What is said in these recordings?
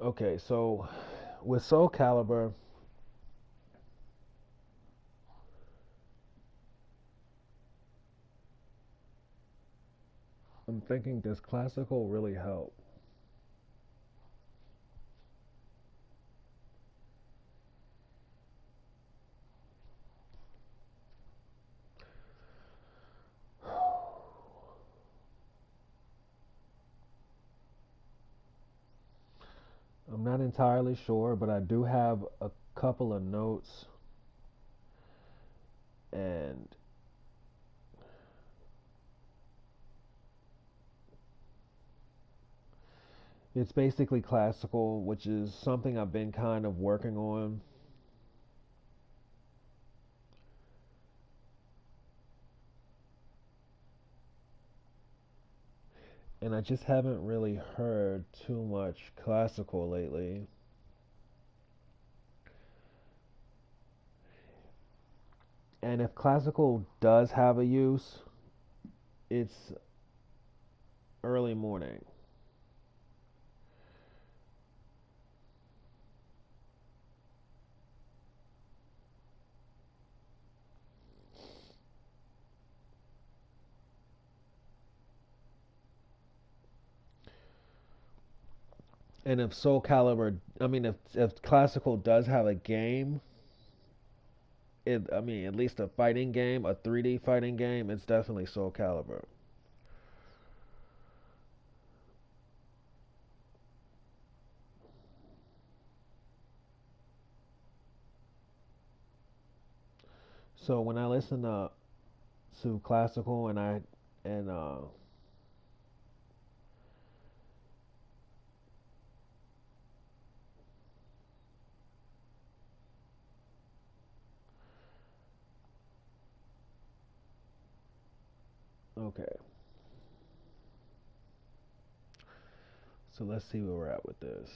Okay, so with Soul Calibur, I'm thinking, does classical really help? I'm not entirely sure, but I do have a couple of notes, and it's basically classical, which is something I've been kind of working on. And I just haven't really heard too much classical lately. And if classical does have a use, it's early morning. And if Soul Calibur, I mean, if classical does have a game, I mean, at least a fighting game, a 3D fighting game, it's definitely Soul Calibur. So when I listen to classical and okay, so let's see where we're at with this.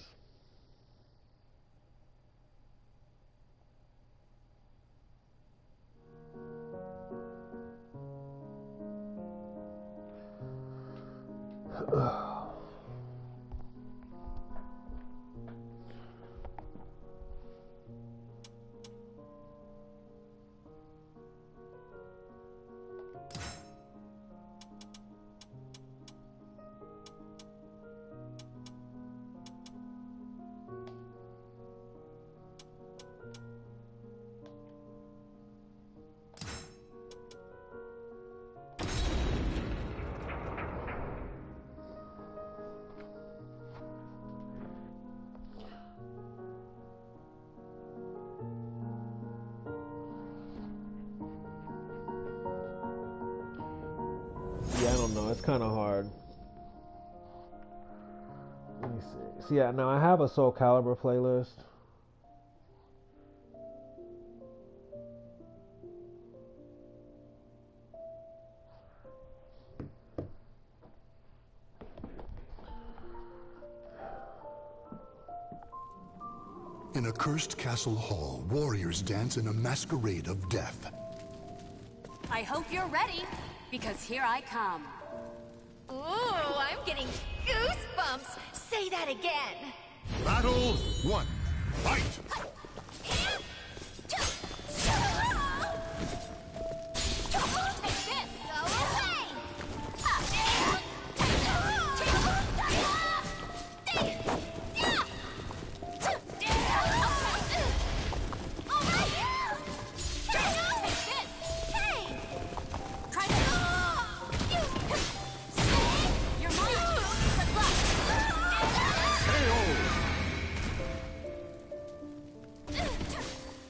Yeah, I don't know. It's kind of hard. Let me see. So yeah, now I have a Soul Calibur playlist. In a cursed castle hall, warriors dance in a masquerade of death. I hope you're ready, because here I come. Ooh, I'm getting goosebumps! Say that again! Battle 1. Fight!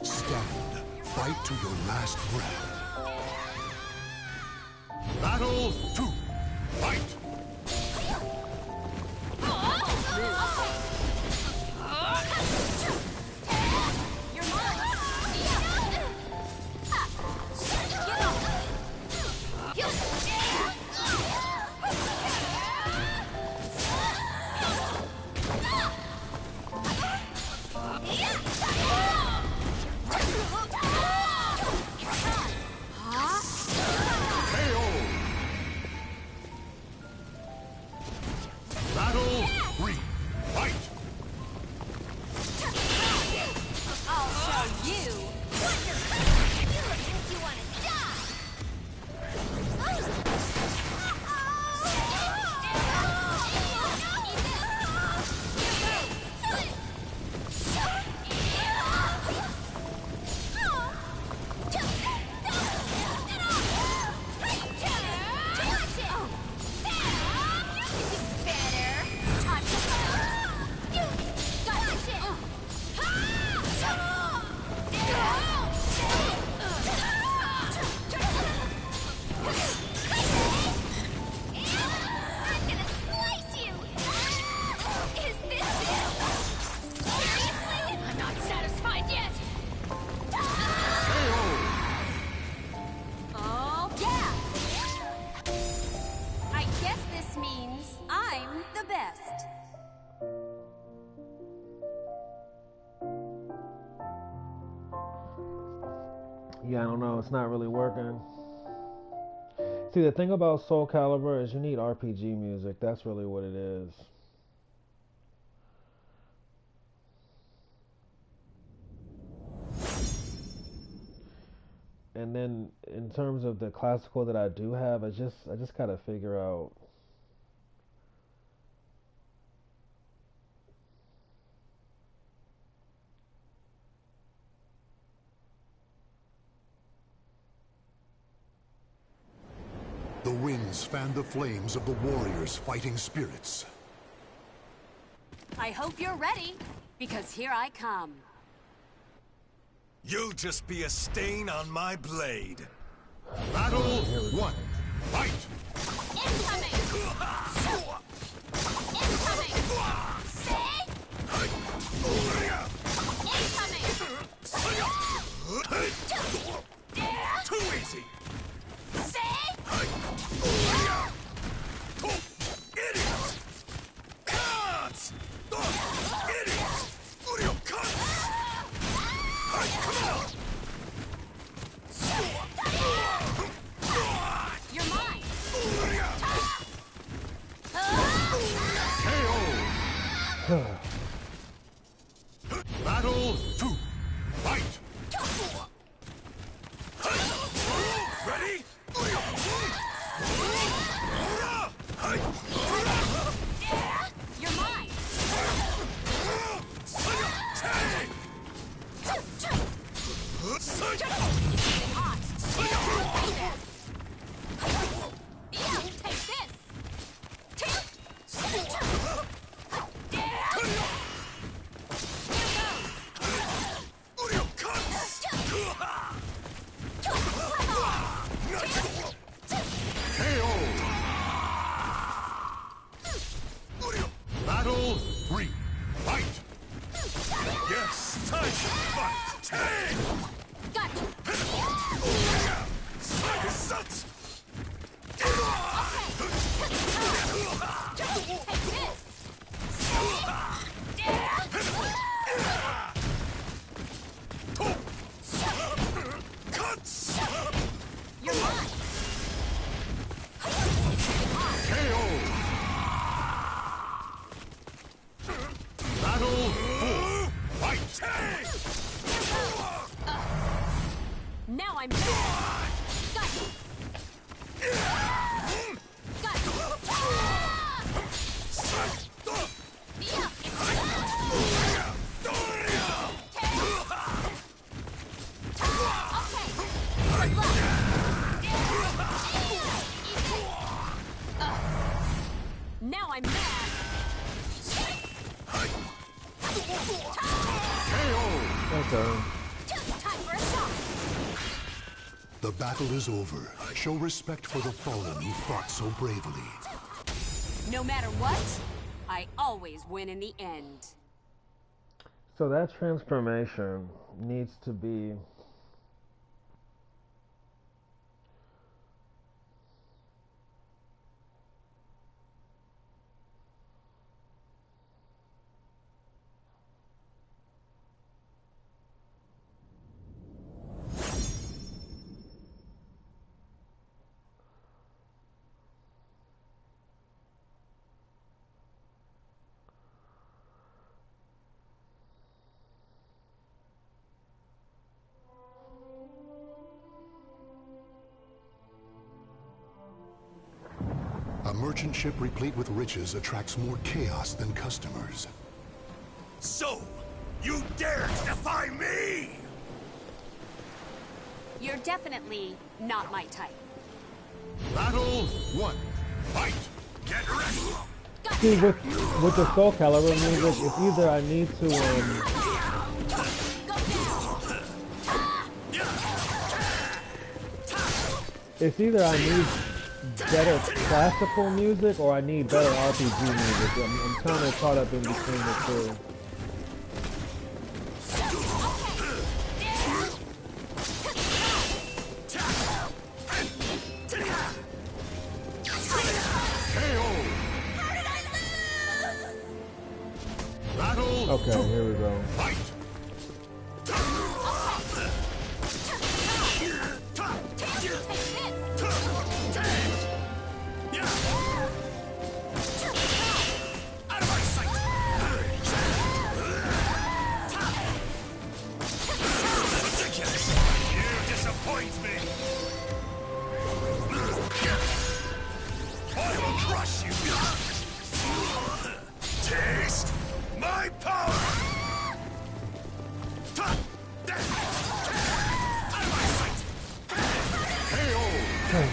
Stand. Fight to your last breath. Battle 2. Fight! Battle 3. Yeah, I don't know. It's not really working. See, the thing about Soul Calibur is you need RPG music. That's really what it is. And then in terms of the classical that I do have, I just gotta figure out. The winds fan the flames of the warriors' fighting spirits. I hope you're ready, because here I come. You'll just be a stain on my blade. Battle 1. Fight! Incoming! Incoming! Say! Incoming! Too easy! Say! Idiots! Cuts! Idiots! Udio, cuts! Come on! You're mine! KO! Battle 2. Fight! Ready? You're mine! Take this! Udio, cuts! KO! Battle 3. Fight! Yes, time to fight! Take! Got you! Such! Take this! Cuts! You're mine! KO! Battle 4. Fight! Now I'm mad! Got you! Got you! Now I'm mad! Okay. Time for a shot! The battle is over. Show respect for the fallen who fought so bravely. No matter what, I always win in the end. So that transformation needs to be. A merchant ship replete with riches attracts more chaos than customers. So, you dare to defy me? You're definitely not my type. Battle 1. Fight! Get ready! See, with the Soul Calibur music, it's either I need to it's either I need better classical music or I need better RPG music. I'm kind of caught up in between the two. Battle Okay, here we go. Fight! needs me. I will crush you. Taste my power. Out of my sight. KO. Okay.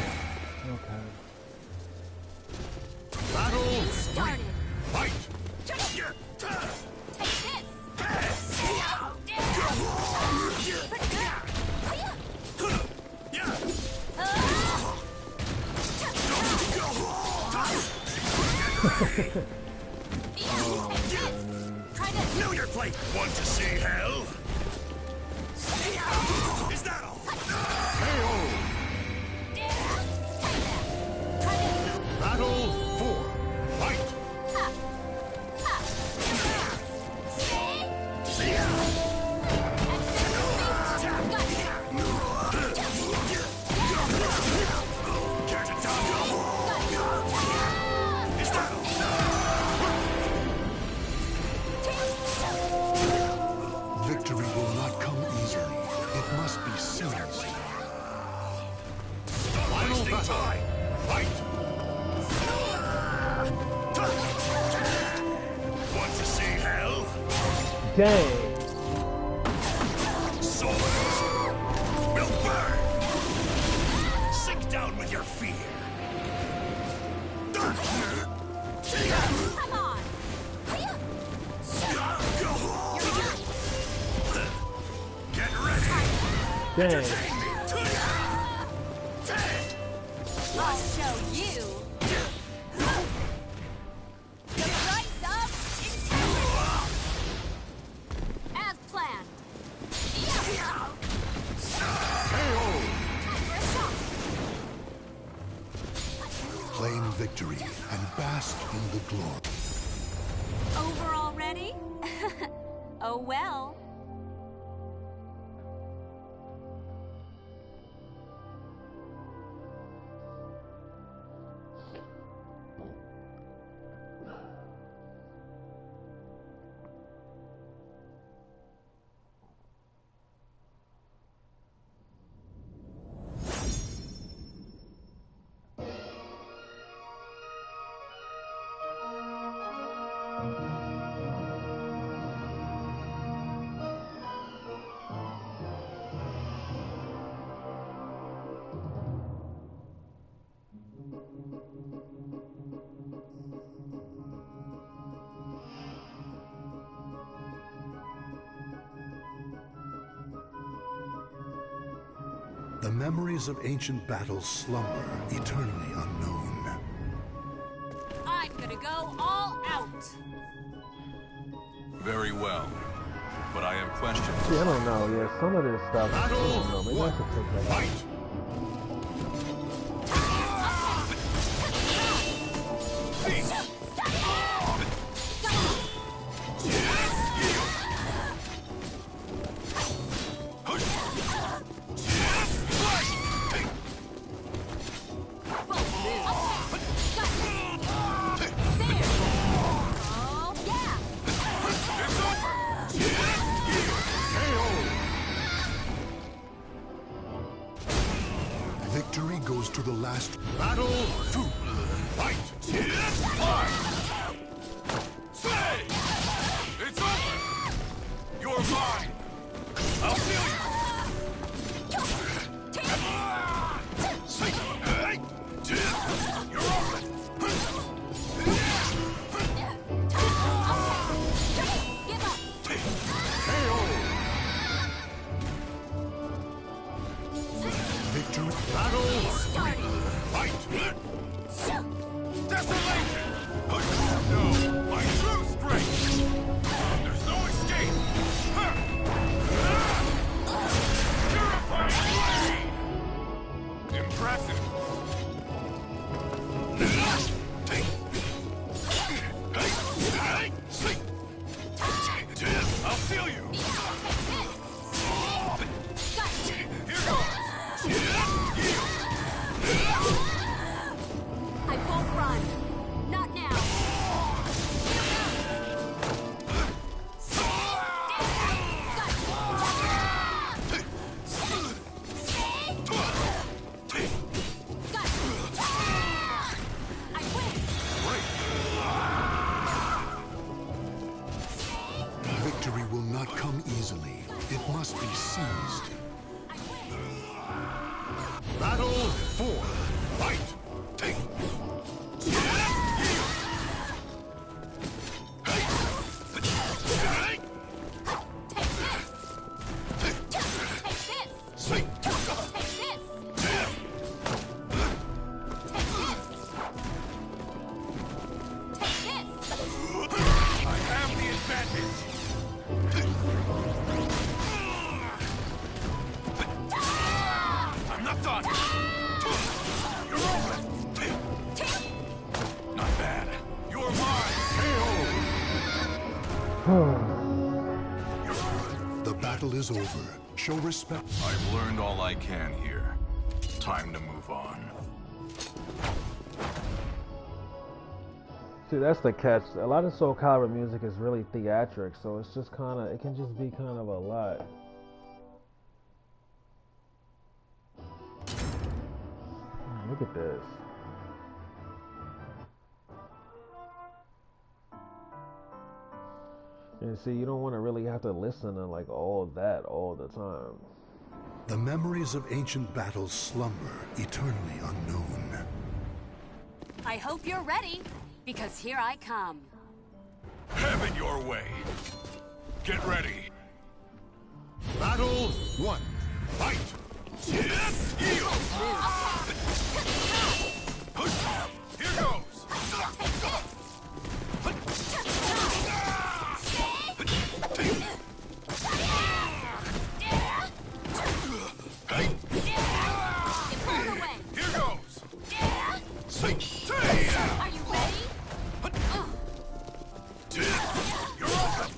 Battle Started. fight. Take this. Try this. Know your plate. Want to see hell? Is that all? KO. Try this. Battle 4. Fight. Care to die? Is that all? Victory will not come easily. It must be seized. Final battle. Fight. Want to see hell? Dang. Swords will burn. Sink down with your fear. Come on. Get ready. Dang. I'll show you the price of integrity. As planned. Time for a shot. Claim victory and bask in the glory. Over already? Oh well. The memories of ancient battles slumber, eternally unknown. I'm gonna go all out. Very well. But I am questioned. See, I don't know. Yeah, some of this stuff. I Battle don't know. Maybe I should take that out. Fight. Oh, yeah. Victory goes to the last. Battle 2. Fight. Fight. Say! It's over! You're mine! I'll feel you! You're open. Give up. Victory. Battle Started. 3. Fight. Desolation! No, my true strength! There's no escape! Purifying blade! Impressive! I'll feel you! Here goes! I won't run. Not now. Battle 4. Fight! Take! I'm not done. You're open. Not bad. You're mine. The battle is over. Show respect. I've learned all I can here. Time to move on. See, that's the catch. A lot of Soul Calibur music is really theatric, so it's just kind of, it can just be kind of a lot. Look at this. And see, you don't want to really have to listen to like all of that all the time. The memories of ancient battles slumber, eternally unknown. I hope you're ready, because here I come. Have it your way. Get ready. Battle 1. Fight! Yes! Here goes. Here goes. Are you ready? You're open.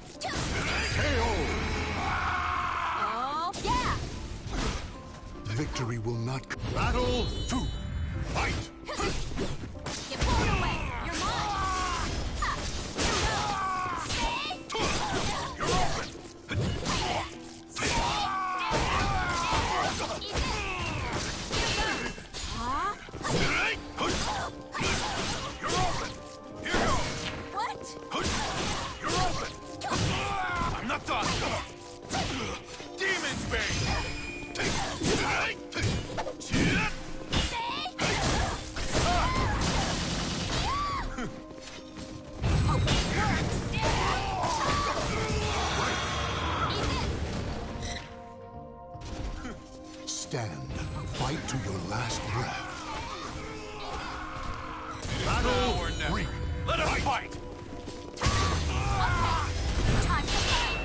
Oh, yeah! Victory will not come. Battle 2. Fight! Get blown away! You're mine! Ha! You're open. Huh? You're open. Here goes. What? You're open. I'm not done. Demon's Bane. Stand. Fight to your last breath. Battle or never. Let us fight. Time to fight!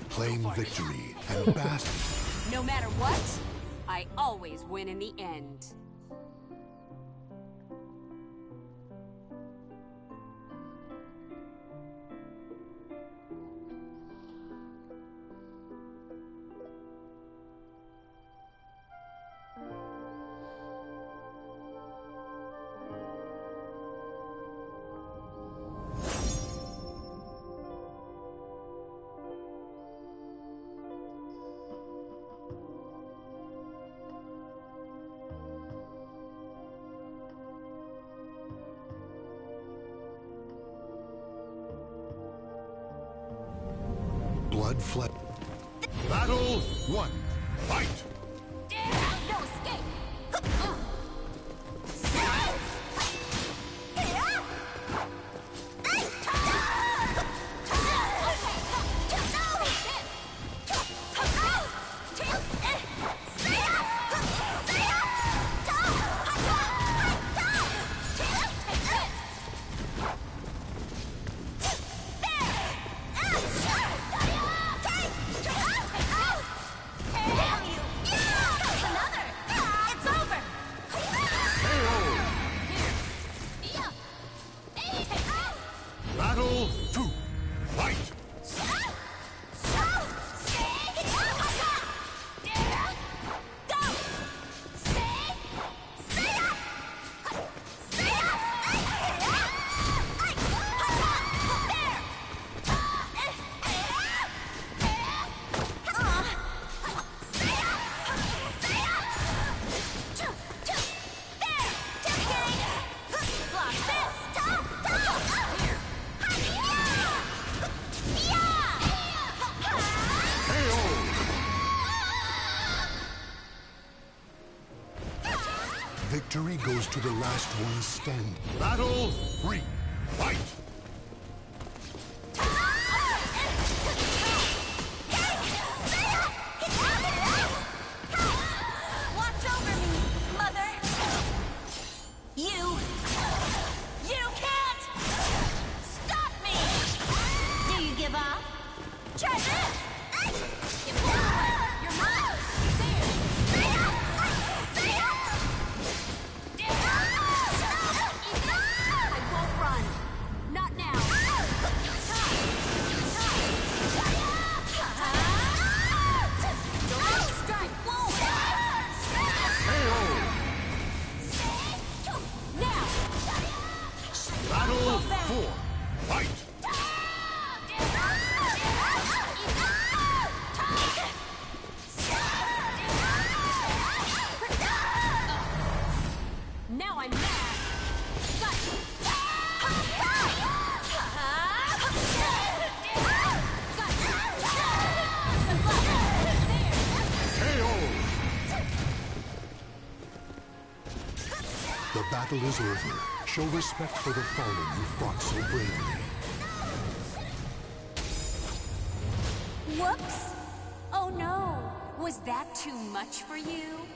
Claim victory and bask. No matter what, I always win in the end. Blood fled. Battle 1. Fight! No escape! Victory goes to the last one standing. Battle 3. Fight! Watch over me, Mother! You can't stop me! Do you give up? Try this! You pull away! You're mine! There! I won't run! Not now! Direct strike! Now! Battle 4. Fight! Now I'm mad. Got you. The battle is over. Show respect for the fallen who fought so bravely. Whoops! Oh no! Was that too much for you?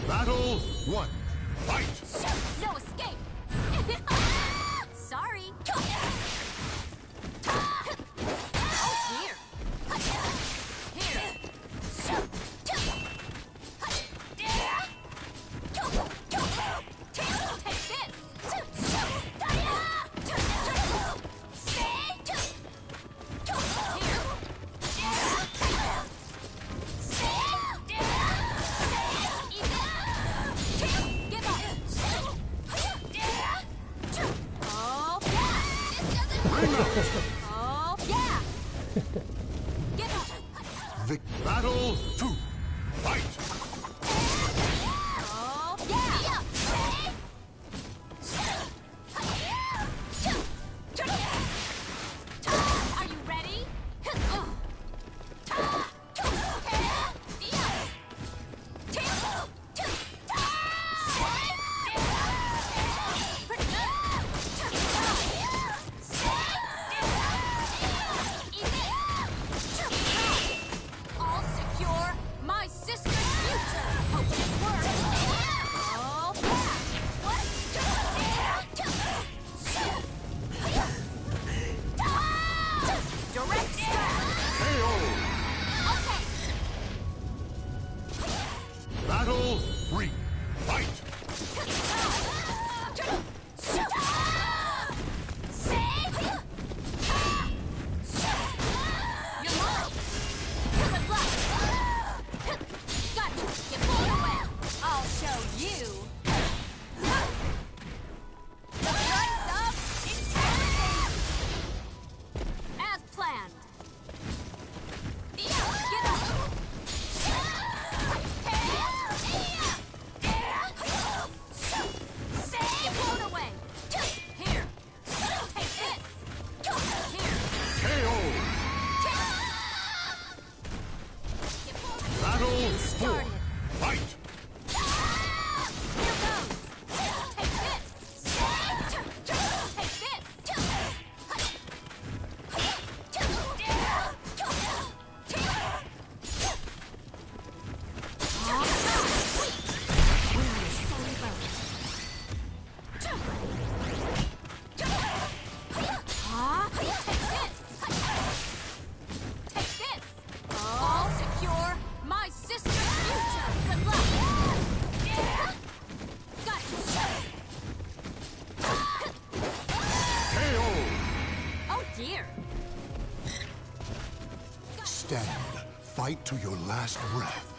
Battle 1. Fight! No escape! Sorry! Oh dear! Here! Take this! Give up! Oh, oh, yeah! Give up! Battle 2. Fight! Oh, yeah! Are you ready? I'll secure my sister's future. Hope this works. Oh, direct strike. KO! Okay. Battle 3. Fight! You're mine. Good luck. Gotcha. You pulled away. I'll show you. The price of eternity. As planned. Get up. You pulled away. Here. Take this. Here. KO! Battle 4. Started. Fight! Here goes. Take this. Take this. Take this. I'll secure my sister's future. Good luck. Got you. KO! Oh dear. Stand Fight to your last breath.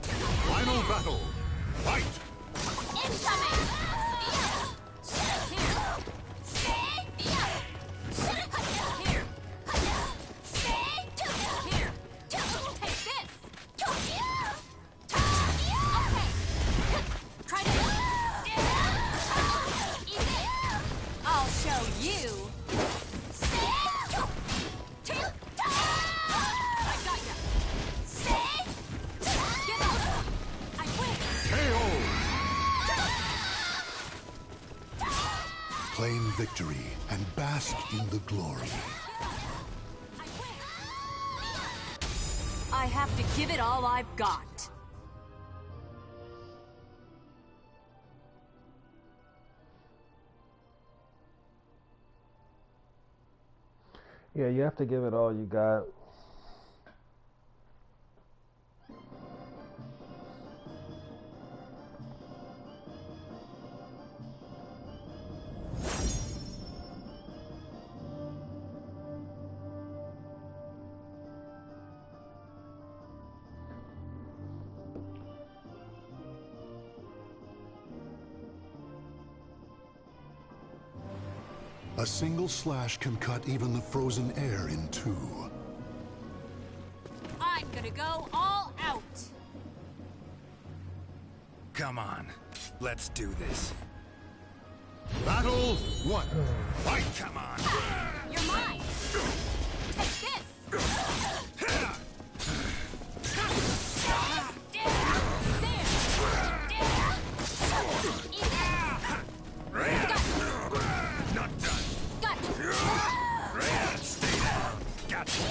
Final battle. Fight. Incoming! Claim victory and bask in the glory. I have to give it all I've got. Yeah, you have to give it all you got. A single slash can cut even the frozen air in two. I'm gonna go all out. Come on. Let's do this. Battle 1. Fight. Come on. You're mine. Take this. Not done. Stay down. Gotcha.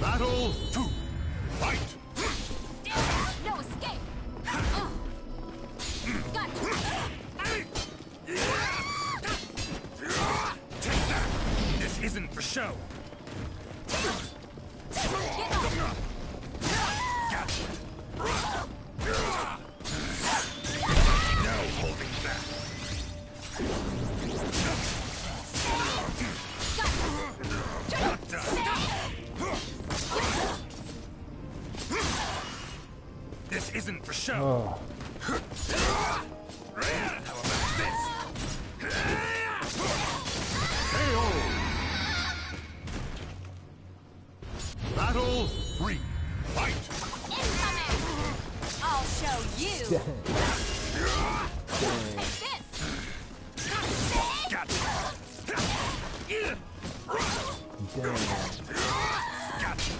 Battle 2. Fight. No escape. Gotcha. Take that. This isn't for show. Gotcha. No holding back. Not done. This isn't for show. Oh. How about this? KO. Battle 3. Fight. Incoming. I'll show you. Take this. Gotcha. Damn. Gotcha.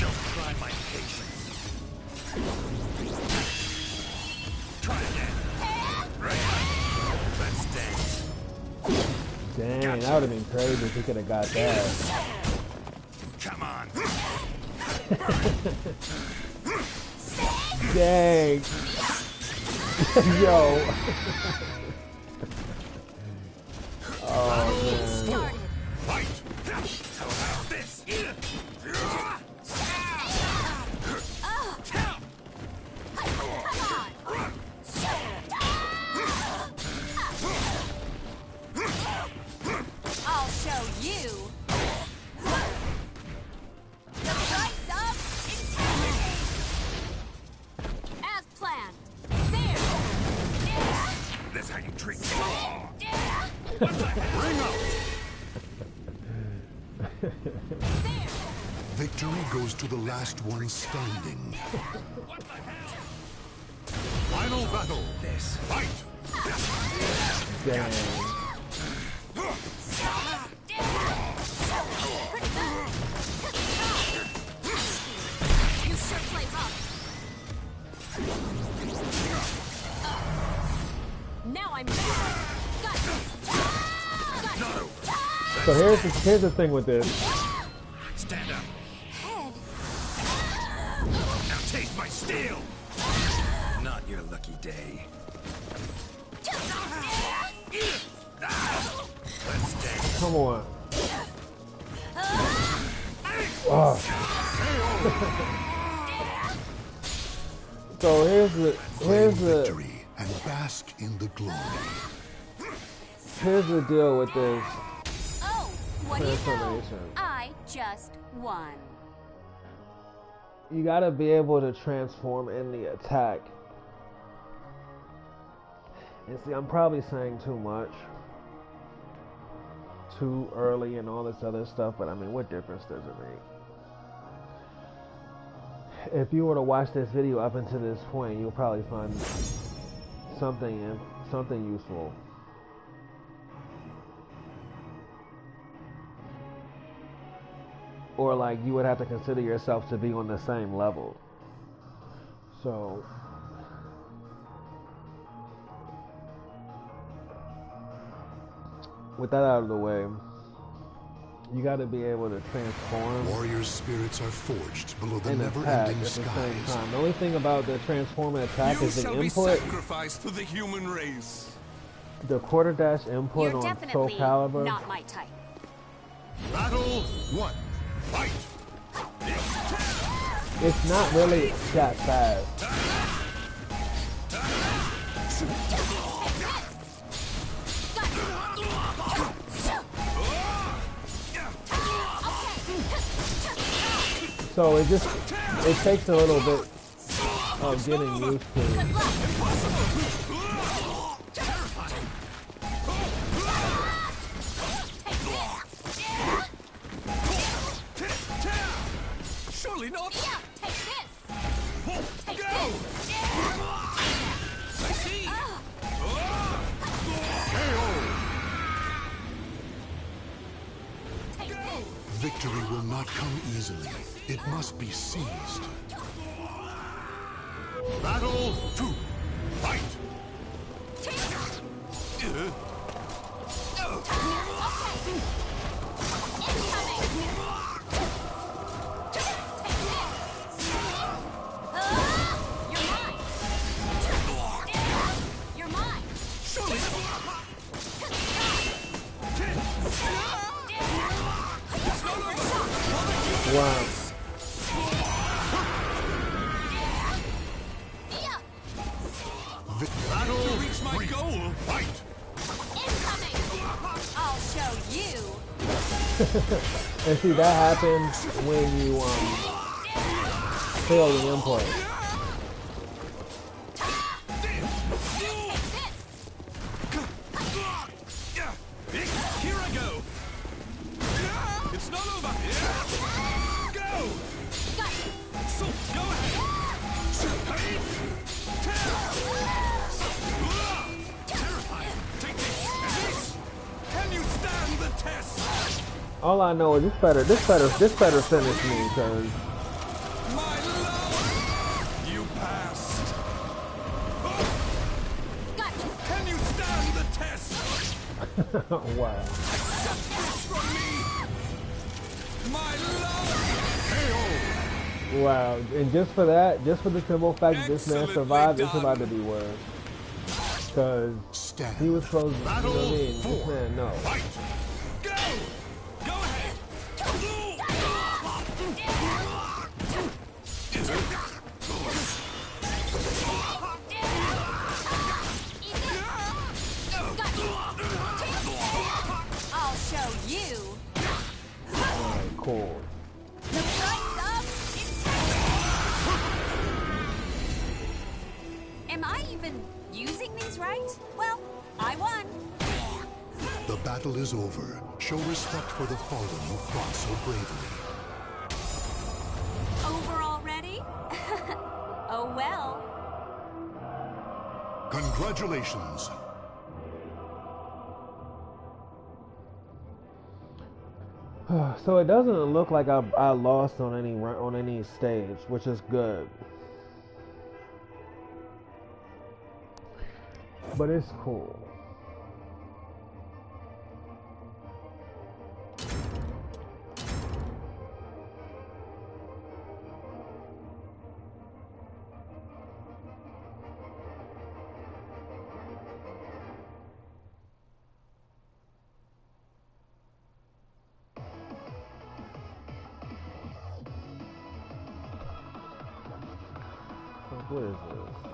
Don't try my patience. Try again. Let's dance. Dang, that would have been crazy if he could have got that. Come on. Dang. Yo. Oh, man. Started. Fight. How about this? I'll show you. The price of integrity. As planned. There. That's how you treat me. Bring up. There. Victory goes to the last one standing. Final battle. This. Fight. Dang. You sure play rough. Now I'm mad. Got you. So here's the thing with this. Stand up. Head. Now taste my steel. Not your lucky day. Let's dance. Come on. Oh. So Claim victory and bask in the glory. here's the deal with this Oh, what do you know? transformation. I just won. You gotta be able to transform in the attack. And see, I'm probably saying too much, too early, and all this other stuff. But I mean, what difference does it make? If you were to watch this video up until this point, you'll probably find something useful. Or like you would have to consider yourself to be on the same level. So with that out of the way, you got to be able to transform Warriors' spirits are forged below the and attack never-ending at the same skies. time. The only thing about the transform and attack You is the shall be input. sacrificed to the human race. The quarter dash input You're on Soul definitely Calibur. not my type. Battle 1. Fight! It's not really that fast. So it takes a little bit of getting used to. Surely not. Yeah, take this. Take Go! this. I see. Take this. Victory will not come easily. It must be seized. Battle 2. Fight! You're mine. Surely. Wow. Yeah. Battle To reach my 3. goal. Fight! Incoming. I'll show you. And see, that happens when you fail the input. Here I go. It's not over. Go. So go ahead. Terrifying. Take this. And this. Can you stand the test? All I know is this better finish me, cause My love. You passed. Can you stand the test? wow. From me. My love. Wow, and just for that, just for the simple fact that this man Excellently survived, it's done. about to be worse. Cause Stand. he was supposed to, you know what I mean? This 4. man, no. Fight! Go. Go ahead. I'll show you. Alright, cool. The price of integrity. Am I even using these right? Well, I won. The battle is over. Show respect for the fallen who fought so bravely. Over already? Oh well. Congratulations. So it doesn't look like I lost on any stage, which is good. But it's cool. What is this?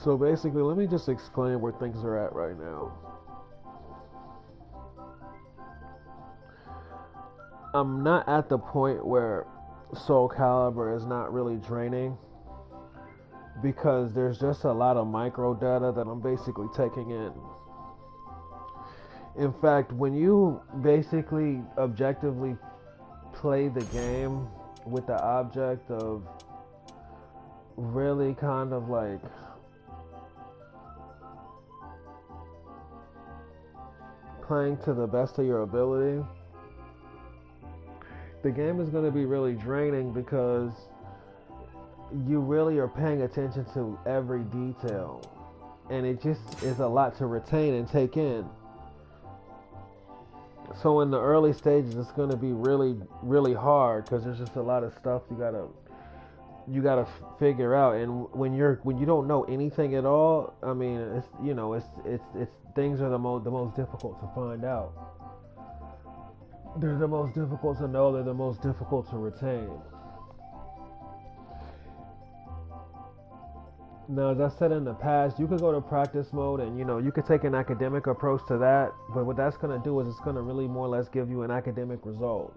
So basically, let me just explain where things are at right now. I'm not at the point where Soul Calibur is not really draining because there's just a lot of micro data that I'm basically taking in. In fact, when you basically objectively play the game with the object of really kind of like playing to the best of your ability, the game is going to be really draining because you really are paying attention to every detail, and it just is a lot to retain and take in. So in the early stages, it's going to be really, really hard because there's just a lot of stuff you gotta figure out. And when you don't know anything at all, I mean, it's things are the most difficult to find out. They're the most difficult to know. They're the most difficult to retain. Now, as I said in the past, you could go to practice mode and, you could take an academic approach to that. But what that's going to do is it's going to really more or less give you an academic result.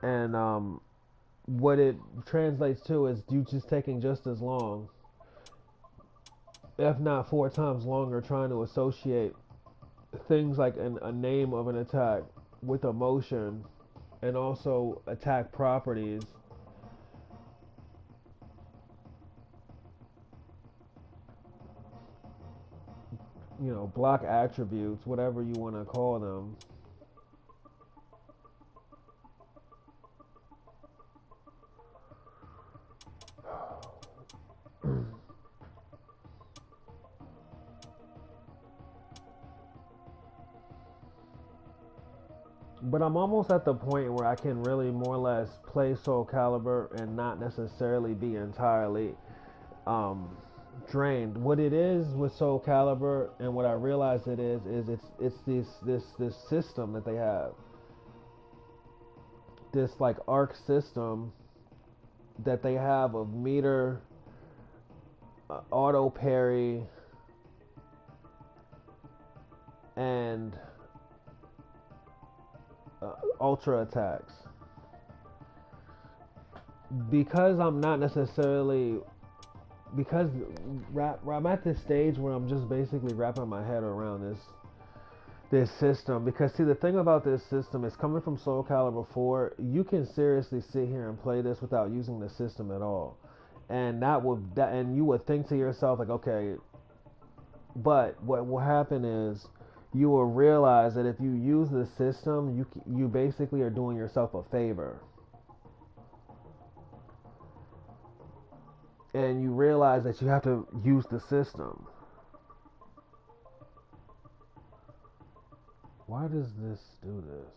And what it translates to is you just taking just as long, if not 4 times longer, trying to associate things like a name of an attack with a motion and also attack properties. Block attributes, whatever you want to call them. But I'm almost at the point where I can really more or less play Soul Calibur and not necessarily be entirely drained. What it is with Soul Calibur, and what I realize it is it's this system that they have, this like arc system that they have of meter, auto parry, and ultra attacks. Because I'm not necessarily, because I'm at this stage where I'm just basically wrapping my head around this system. Because see, the thing about this system is, coming from Soul Calibur 4, you can seriously sit here and play this without using the system at all, and and you would think to yourself like, okay, but what will happen is you will realize that if you use the system, you basically are doing yourself a favor. And you realize that you have to use the system. Why does this do this?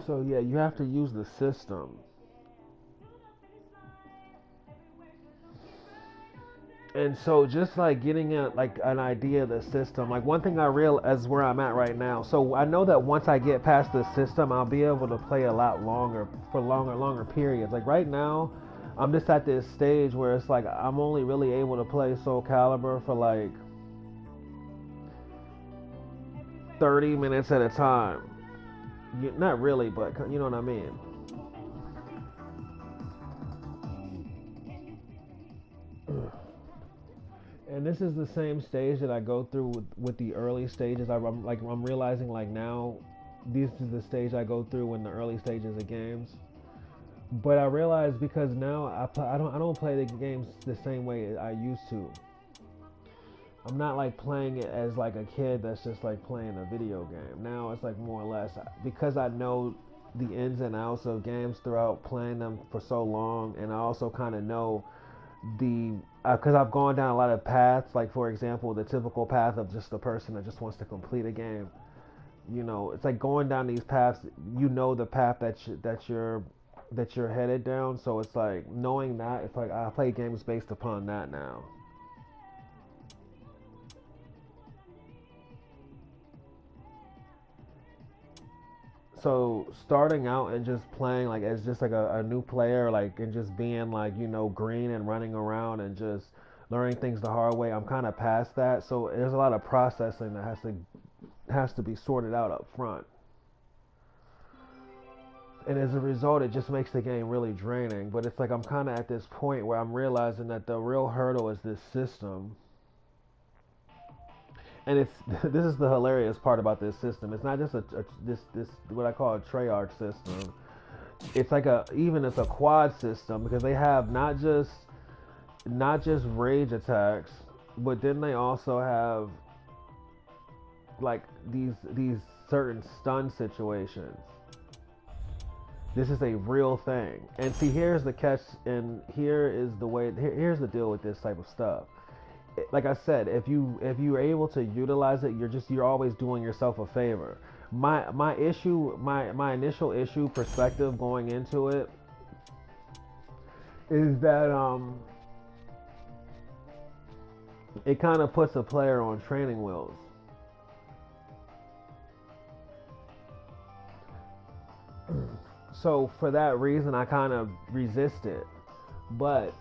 So yeah, you have to use the system. And so just like getting an idea of the system, like one thing I realize where I'm at right now. So I know that once I get past the system, I'll be able to play a lot longer, for longer periods. Like right now, I'm just at this stage where it's like I'm only really able to play Soul Calibur for like 30 minutes at a time. Not really, but you know what I mean. And this is the same stage that I go through with the early stages. I'm realizing like now, this is the stage I go through in the early stages of games. But I realize because now I don't play the games the same way I used to. I'm not like playing it as like a kid that's just like playing a video game. Now it's like more or less because I know the ins and outs of games throughout playing them for so long, and I also kind of know the because I've gone down a lot of paths. Like for example, the typical path of just a person that just wants to complete a game. You know, it's like going down these paths. You know the path that you're headed down. So it's like knowing that. It's like I play games based upon that now. So starting out and just playing like as just like a new player, like and just being like green and running around and just learning things the hard way. I'm kind of past that. So there's a lot of processing that has to be sorted out up front. And as a result, it just makes the game really draining. But it's like I'm kind of at this point where I'm realizing that the real hurdle is this system. And it's this is the hilarious part about this system. It's not just this what I call a Treyarch system. It's like it's a quad system because they have not just rage attacks, but then they also have like these certain stun situations. This is a real thing. And see, here's the catch, and here's the deal with this type of stuff. Like I said, if you're able to utilize it, you're always doing yourself a favor. My initial issue perspective going into it is that it kind of puts a player on training wheels. So for that reason, I kind of resist it. But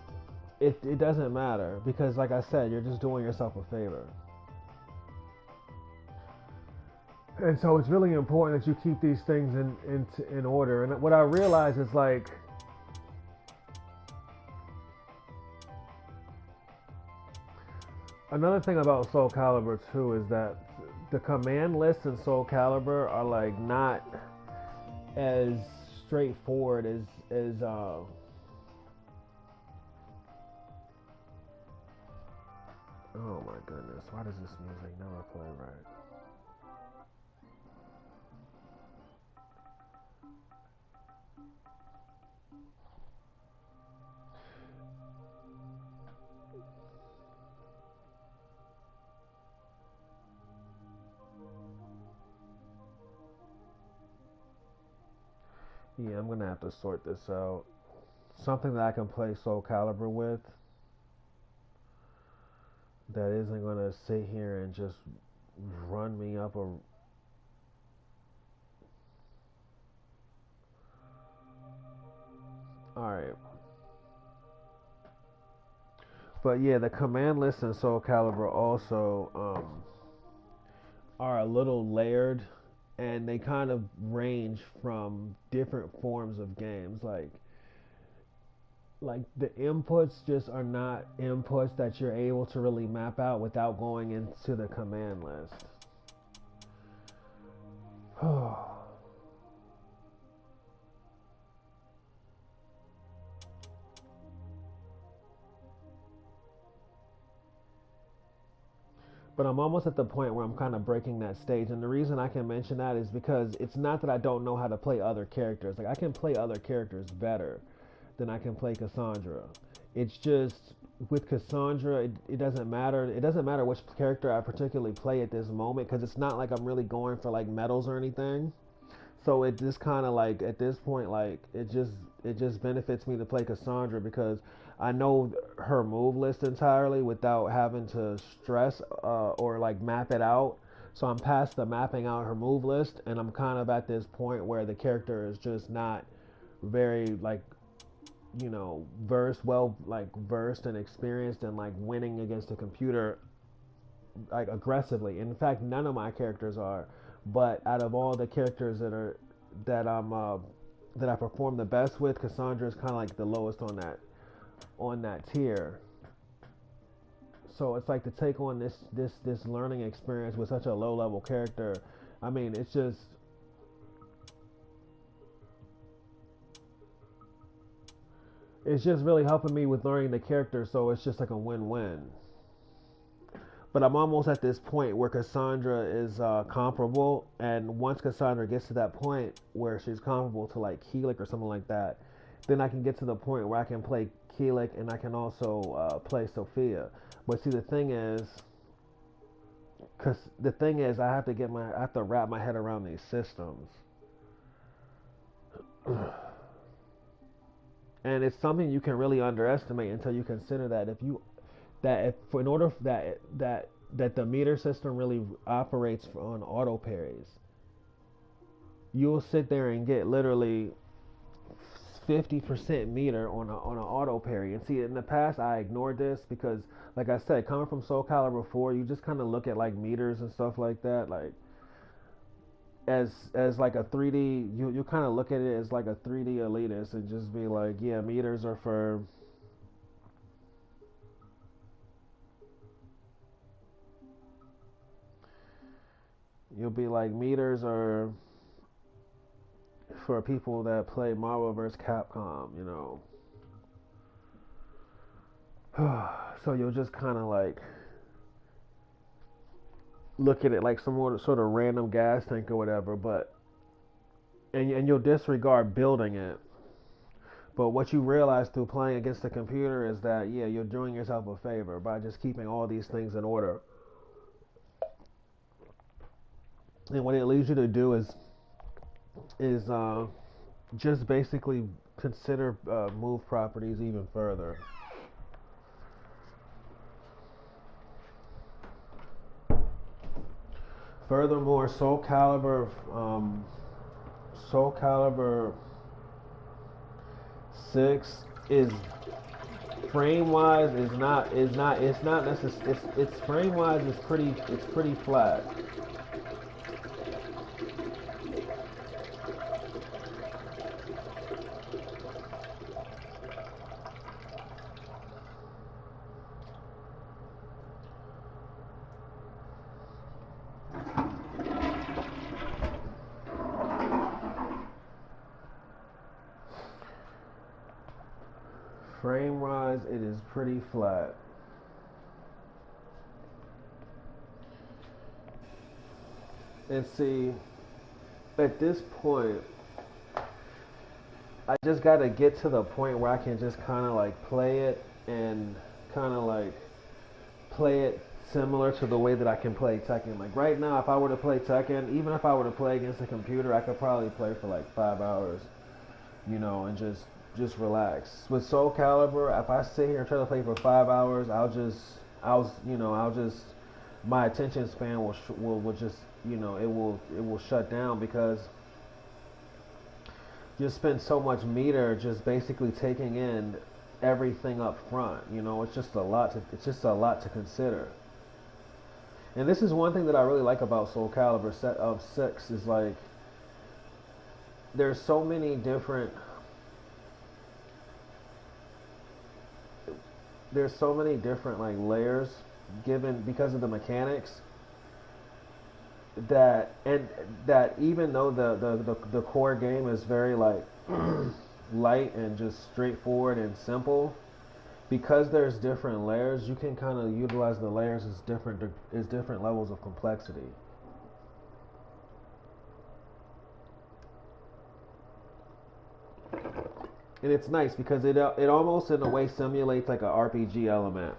it doesn't matter because, like I said, you're just doing yourself a favor. And so it's really important that you keep these things in order. And what I realize is like another thing about Soul Calibur 2 is that the command lists in Soul Calibur are like not as straightforward as oh my goodness, why does this music never play right? Yeah, I'm gonna have to sort this out. Something that I can play Soul Calibur with that isn't gonna sit here and just run me up a. Alright. But yeah, the command lists in Soul Calibur also are a little layered, and they kind of range from different forms of games. Like the inputs just are not inputs that you're able to really map out without going into the command list. But I'm almost at the point where I'm kind of breaking that stage. And the reason I can mention that is because it's not that I don't know how to play other characters. Like, I can play other characters better than I can play Cassandra. It's just, with Cassandra, it doesn't matter. It doesn't matter which character I particularly play at this moment, because it's not like I'm really going for, like, medals or anything. So it just kind of, like, at this point, like, it just benefits me to play Cassandra because I know her move list entirely without having to stress or like map it out. So I'm past the mapping out her move list, and I'm kind of at this point where the character is just not very like versed and experienced and like winning against a computer like aggressively. In fact, none of my characters are. But out of all the characters that I perform the best with, Cassandra is kind of like the lowest on that tier. So it's like to take on this learning experience with such a low level character. I mean, it's just really helping me with learning the character. So it's just like a win-win. But I'm almost at this point where Cassandra is comparable, and once Cassandra gets to that point where she's comparable to like Keelik or something like that, then I can get to the point where I can play Keelik and I can also play Sophia. But see, the thing is, I have to wrap my head around these systems, and it's something you can really underestimate until you consider that in order for that the meter system really operates on auto parries. You'll sit there and get literally 50% meter on an auto parry. And see, in the past, I ignored this because, like I said, coming from Soul Calibur 4, you just kind of look at like meters and stuff like that, like as like a 3D. You kind of look at it as like a 3D elitist and just be like, yeah, meters are for. You'll be like, meters are for people that play Marvel vs. Capcom, you know. So you'll just kind of like look at it like some sort of random gas tank or whatever, but and you'll disregard building it. But what you realize through playing against the computer is that, yeah, you're doing yourself a favor by just keeping all these things in order. And what it leads you to do is just basically consider move properties even further. Furthermore, Soul Calibur 6 is frame wise it's not necessarily it's frame wise it's pretty flat. Frame wise, it is pretty flat. And see, at this point, I just got to get to the point where I can just kind of like play it and kind of like play it similar to the way that I can play Tekken. Like right now, if I were to play Tekken, even if I were to play against a computer, I could probably play for like 5 hours, you know, and just relax. With Soul Calibur, if I sit here and try to play for 5 hours, my attention span will just, you know, it will shut down because you spend so much meter just basically taking in everything up front. You know, it's just a lot to consider. And this is one thing that I really like about Soul Calibur 6 is like there's so many different like layers given because of the mechanics that even though the core game is very like light and just straightforward and simple, because there's different layers, you can kind of utilize the layers as different levels of complexity. And it's nice because it almost in a way simulates like an RPG element.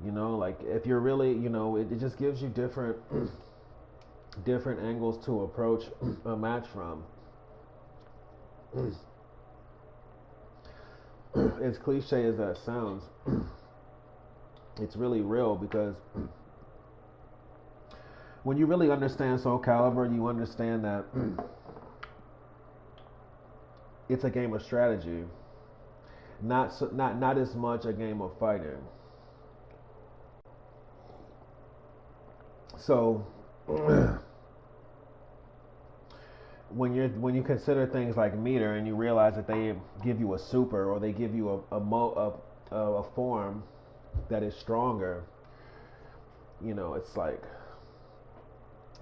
You know, like if you're really, you know, it just gives you different angles to approach a match from. As cliche as that sounds, it's really real because when you really understand Soul Calibur, you understand that it's a game of strategy, not as much a game of fighting. So when you consider things like meter and you realize that they give you a super or they give you a form that is stronger, you know, it's like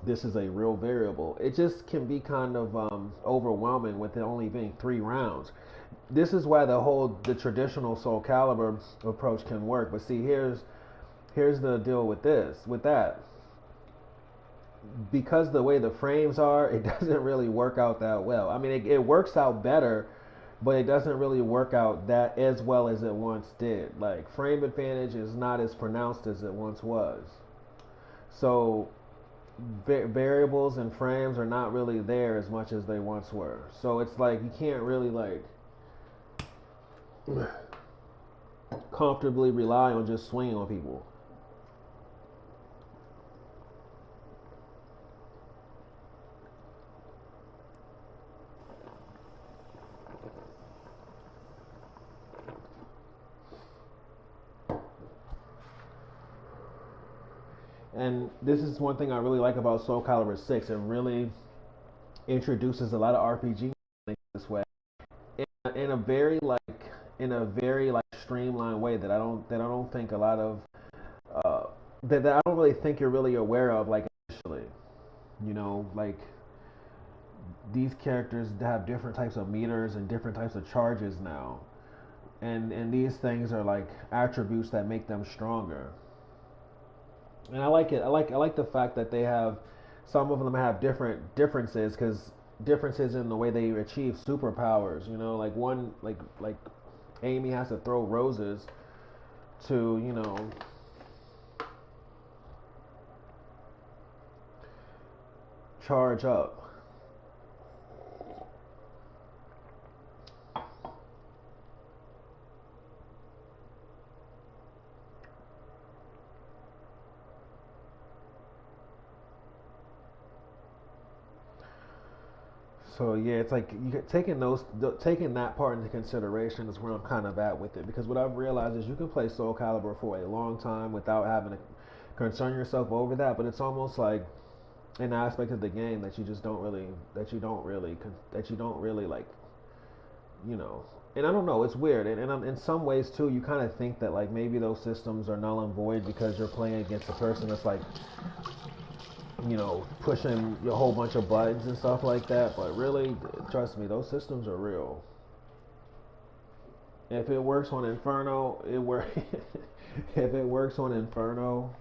this is a real variable. It just can be kind of overwhelming with it only being 3 rounds. this is why the traditional Soul Calibur approach can work. But see, here's the deal with that. Because the way the frames are, it doesn't really work out that well. I mean, it works out better, but it doesn't really work out that as well as it once did. Like, frame advantage is not as pronounced as it once was. So variables and frames are not really there as much as they once were. So it's like you can't really like comfortably rely on just swinging on people. And this is one thing I really like about Soul Calibur 6. It really introduces a lot of RPG this way in a very like streamlined way that I don't think a lot of that I don't really think you're really aware of like initially. You know, like these characters have different types of meters and different types of charges now. And these things are like attributes that make them stronger. And I like it. I like the fact that they have some of them have differences because differences in the way they achieve superpowers. You know, like one like Amy has to throw roses to charge up. So yeah, it's like taking that part into consideration is where I'm kind of at with it because what I've realized is you can play Soul Calibur for a long time without having to concern yourself over that, but it's almost like an aspect of the game that you just don't really that you don't really like, you know. And I don't know, it's weird, and in some ways too, you kind of think that like maybe those systems are null and void because you're playing against a person that's like pushing a whole bunch of buttons and stuff like that. But really, trust me, those systems are real. If it works on Inferno, it work. If it works on Inferno,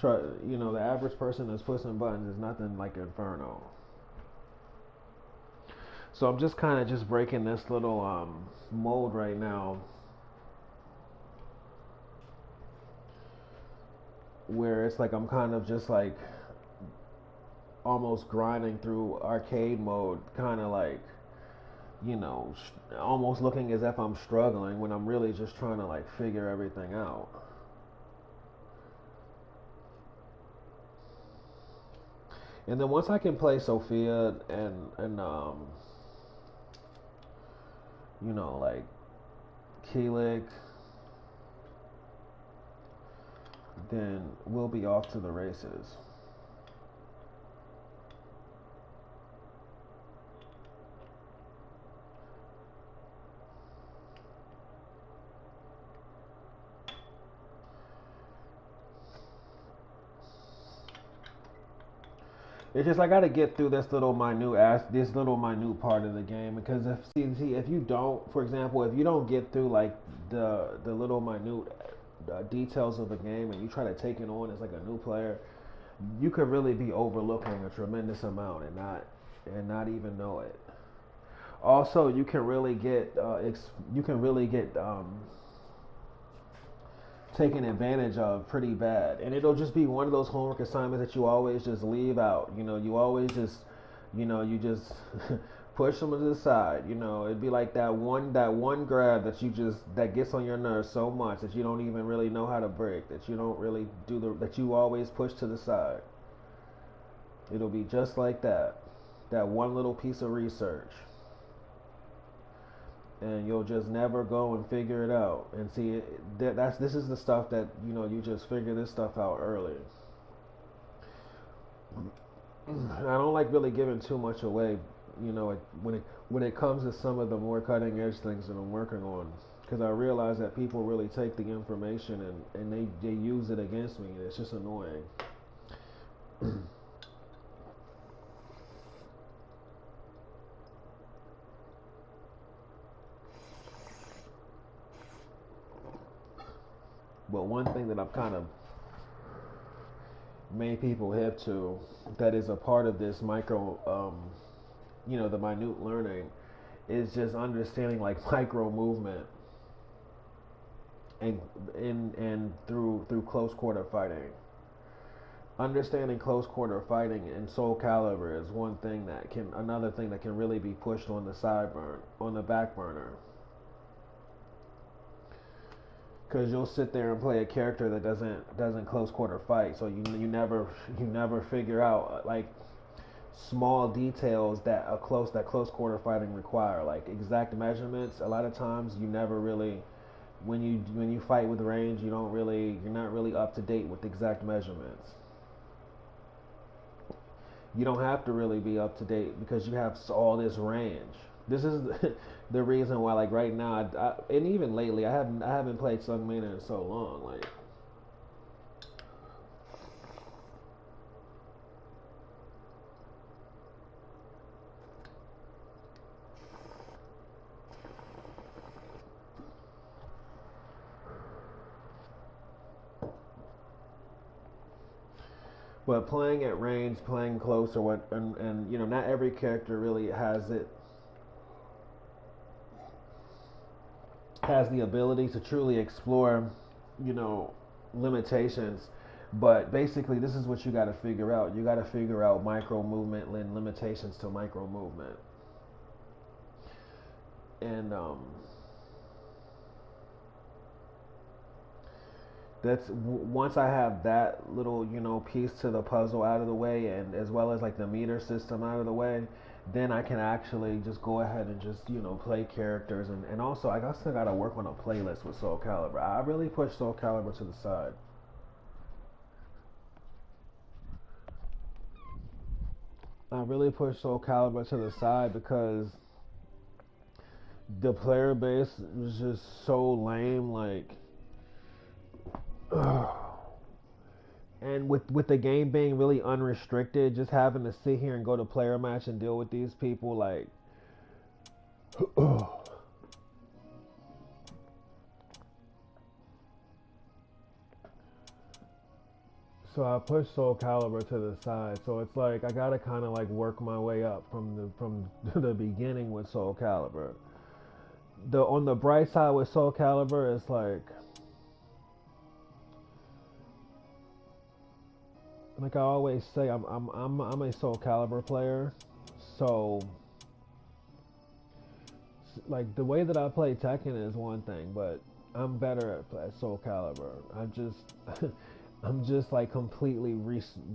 the average person that's pushing buttons is nothing like Inferno. So I'm just kind of just breaking this little mold right now, where it's like I'm kind of just like almost grinding through arcade mode, kind of like, almost looking as if I'm struggling when I'm really just trying to like figure everything out. And then once I can play Sophia and like Keelik, then we'll be off to the races. It's just I got to get through this little minute part of the game because if you don't, for example, if you don't get through like the little minute details of the game and you try to take it on as like a new player, you could really be overlooking a tremendous amount and not even know it. Also, you can really get taken advantage of pretty bad, and it'll just be one of those homework assignments that you always just leave out. You always just you just push them to the side. It'd be like that one grab that gets on your nerves so much that you don't even really know how to break, that you don't really that you always push to the side. It'll be just like that one little piece of research, and you'll just never go and figure it out. And see, this is the stuff that you just figure this stuff out early. I don't like really giving too much away, when it comes to some of the more cutting edge things that I'm working on, because I realize that people really take the information and they use it against me, and it's just annoying. But one thing that I've kind of made people hip to that is a part of this micro, the minute learning is just understanding like micro movement and through close quarter fighting. Understanding close quarter fighting in Soul Calibur is another thing that can really be pushed on the back burner. Because you'll sit there and play a character that doesn't close quarter fight, so you never figure out like small details that close quarter fighting require, like exact measurements. A lot of times you never really, when you fight with range, you're not really up to date with exact measurements. You don't have to really be up to date because you have all this range. This is the reason why, like right now, and even lately, I haven't played Seung Min in so long. Like, but playing at range, playing close, and not every character really has the ability to truly explore, limitations. But basically, this is what you got to figure out. You got to figure out micro movement and limitations to micro movement. And once I have that little piece to the puzzle out of the way, and as well as like the meter system out of the way, then I can actually just go ahead and just play characters, and also I still gotta work on a playlist with Soul Calibur. I really push Soul Calibur to the side. I really push Soul Calibur to the side because the player base is just so lame, like. And with the game being really unrestricted, just having to sit here and go to player match and deal with these people, like, so I push Soul Calibur to the side. So it's like I gotta kind of like work my way up from the beginning with Soul Calibur. On the bright side with Soul Calibur, it's like I always say, I'm a Soul Calibur player, so like the way that I play Tekken is one thing, but I'm better at Soul Calibur. I'm just like completely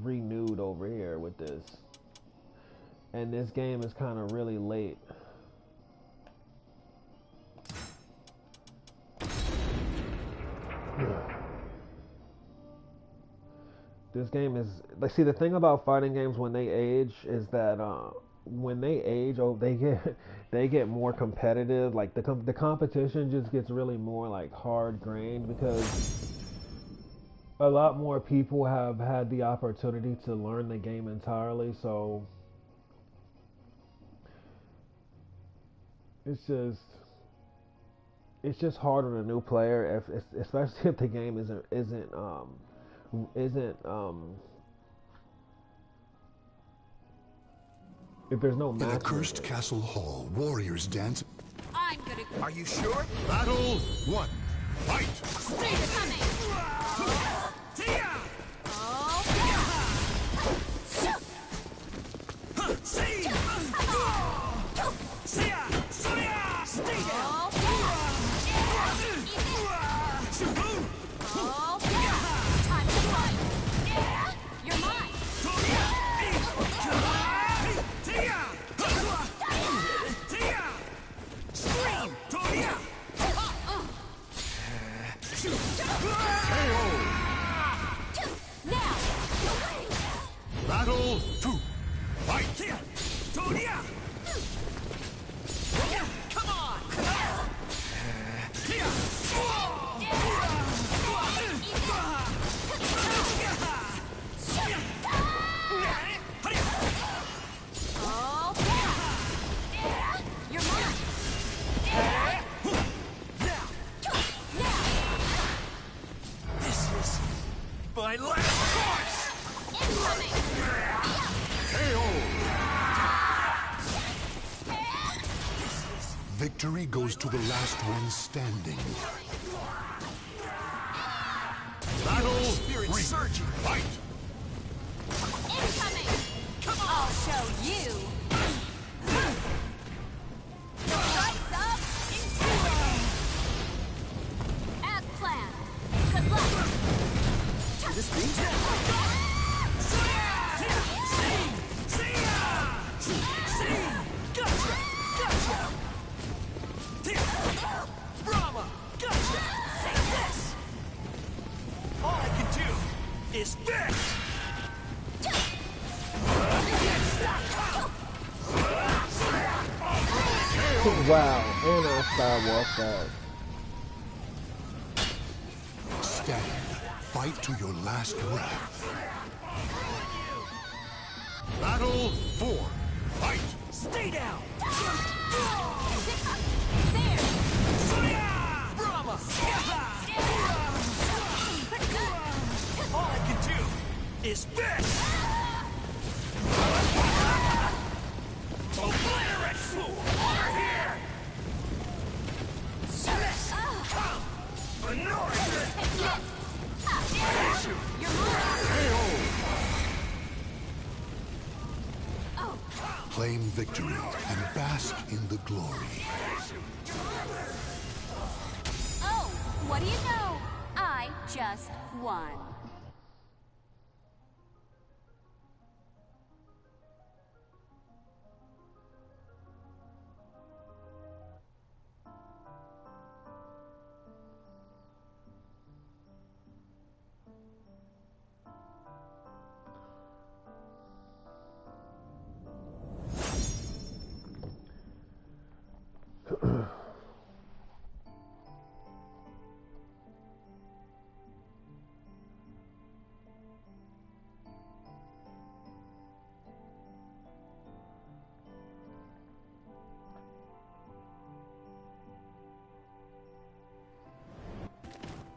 renewed over here with this, and this game is kind of really late. This game is like, see, the thing about fighting games when they age is that when they age, they get more competitive. Like the competition just gets really more like hard grained because a lot more people have had the opportunity to learn the game entirely. So it's just hard on a new player, especially if the game isn't if there's no match. In a cursed castle hall, warriors dance. I'm gonna. Are you sure? Battle 1. Fight! See you coming! Tia! Oh! See! Sia! Soya! Stay down! Oh! Time to fight! You're mine! Tia! Tia! Scream! Toria! Now! Battle 2. Fight! Tia! Toria! Come on! Tia! Oh! You're mine! Victory goes to the last one standing. Battle Spirit three. surging. Fight! Incoming! I'll show you. Rise up into as planned. Good luck! This means Gotcha! Gotcha! Brahma! Gotcha! Take this! All I can do is this! Wow, and I sidewalked that. Stand. Fight to your last breath. Battle four. Fight! Stay down! There! Brahma! All I can do is this! Obliterate fool! Over here! Come! Annoy You're mine! Claim victory and bask in the glory. Oh, what do you know? I just won.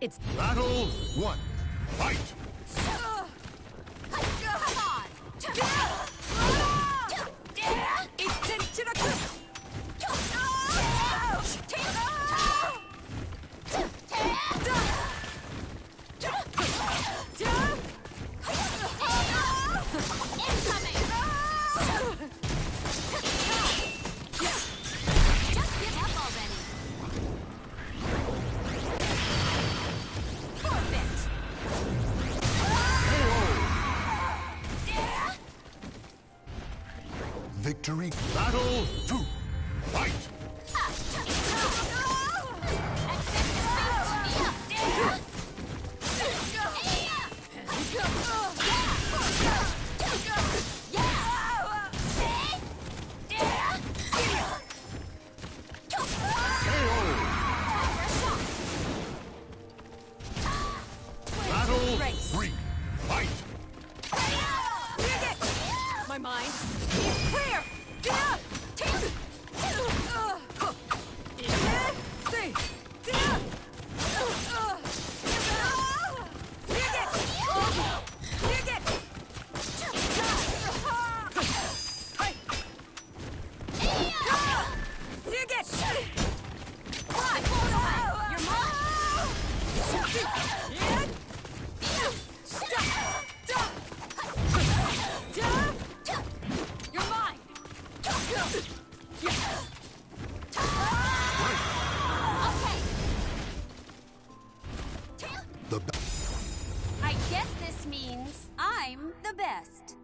It's Battle one. Fight! come on! Just give up already. Victory. Battle two. Fight! Battle three. Fight! My mind is clear! You're mine! The I guess this means I'm the best.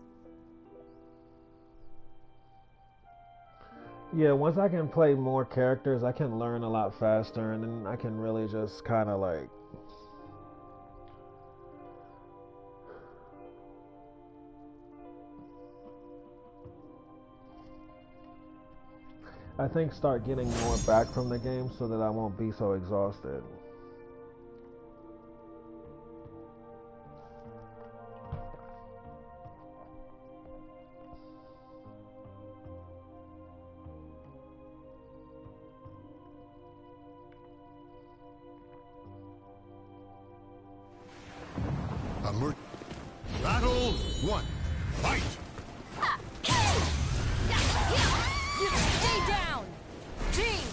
Yeah, once I can play more characters, I can learn a lot faster, and then I can really just kind of like... I think start getting more back from the game so that I won't be so exhausted. Battle one. Fight! Stay down! Gene!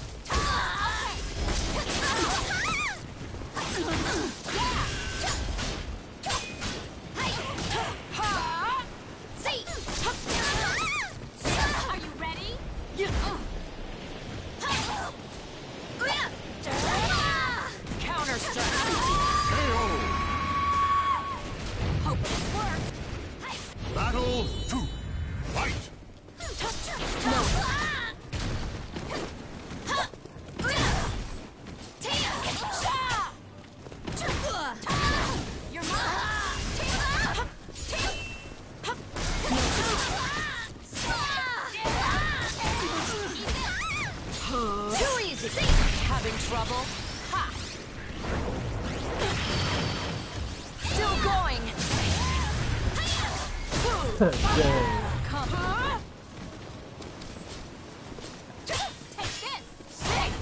Having trouble? Ha! Still going. Dang. Come on. Take this. Take.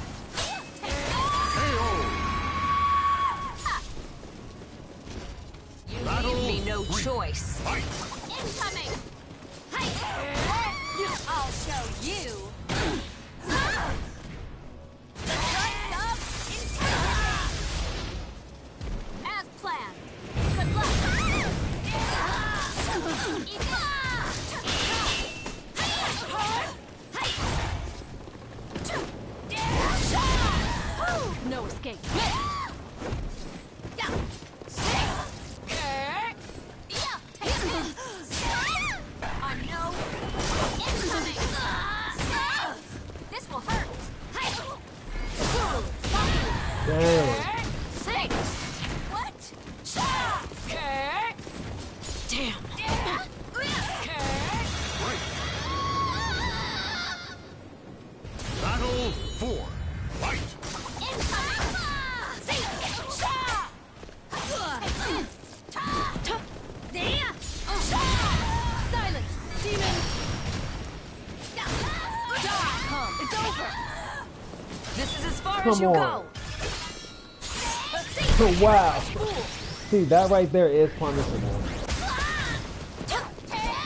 You leave me no choice. Fight! Incoming! I'll show you. Lights up! As planned. Good luck! No escape. I know. Incoming! This will hurt. Dang. Six. What? Damn. Battle 4. Fight! Silence. Demons. Come. It's over. This is as far as Come you on. go. Oh, wow. See, that right there is punishable.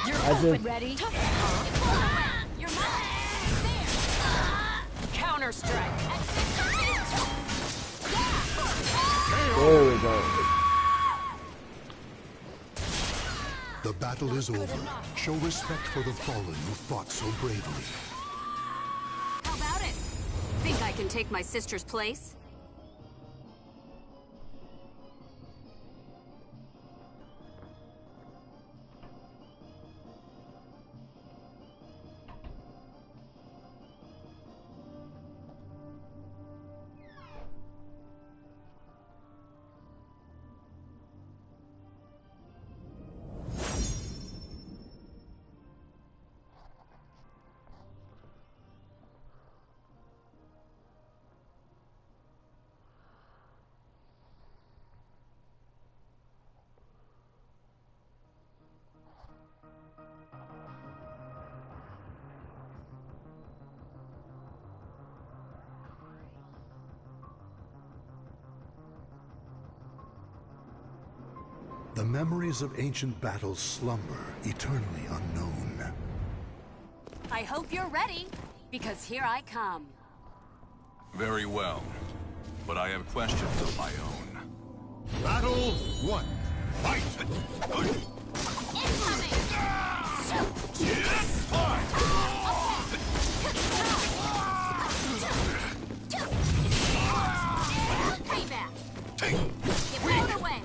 You're I open. just- Ready? Your mark. Counter strike. There we go. The battle is over. Show respect for the fallen who fought so bravely. How about it? Think I can take my sister's place? The memories of ancient battles slumber, eternally unknown. I hope you're ready, because here I come. Very well. But I have questions of my own. Battle 1. Fight! Incoming! Payback! Get out of the way!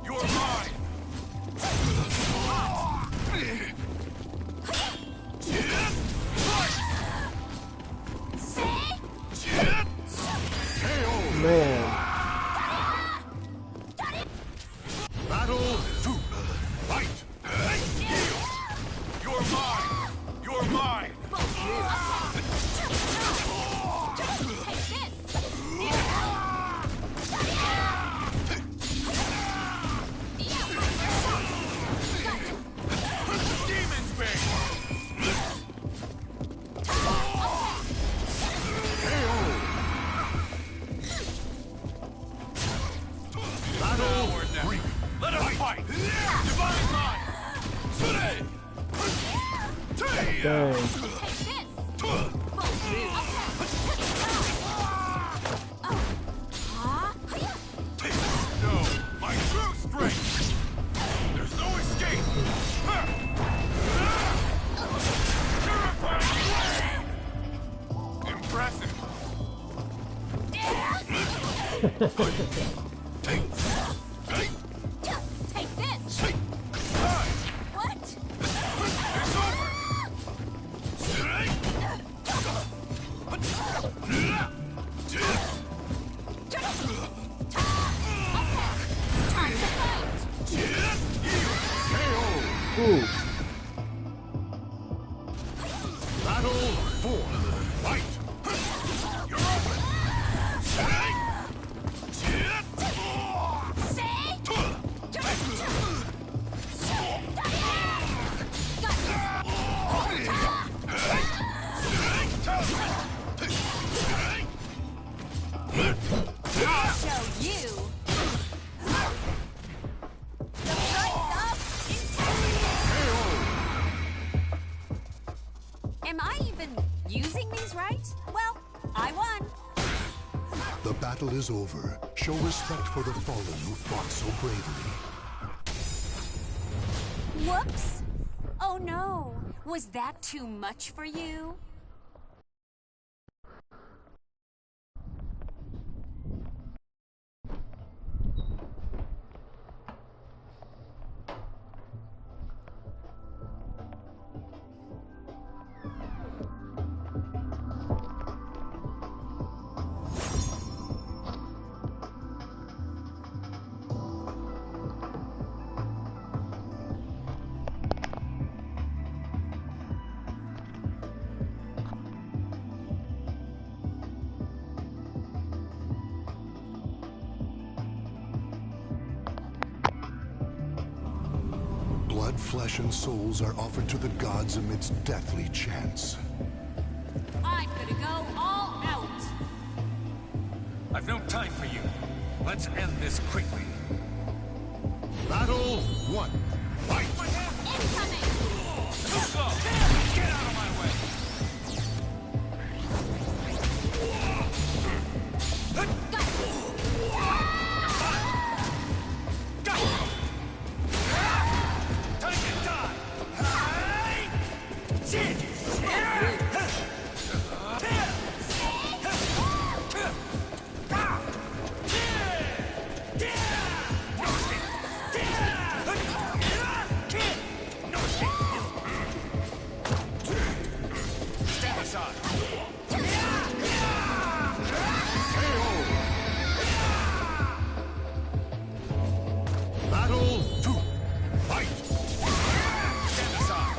You're mine! Man. Battle 2. Fight! You're mine! You're mine! Demon's Bane! Battle 3. Let us fight! Divine Line! Today! Dang. No, my true strength! There's no escape! Terrifying! Impressive! Take this! What? It's over! Time to fight! move. Battle 4. Fight! You're open! I'll show you. The price of integrity. Am I even using these right? Well, I won. The battle is over. Show respect for the fallen who fought so bravely. Whoops. Oh no. Was that too much for you? Blood, flesh, and souls are offered to the gods amidst deathly chants. I'm gonna go all out. I've no time for you. Let's end this quickly. Battle 1. Fight! Incoming. Too slow! Get out of my way! Time to die! Stand aside! Battle 2. Fight! Stand aside!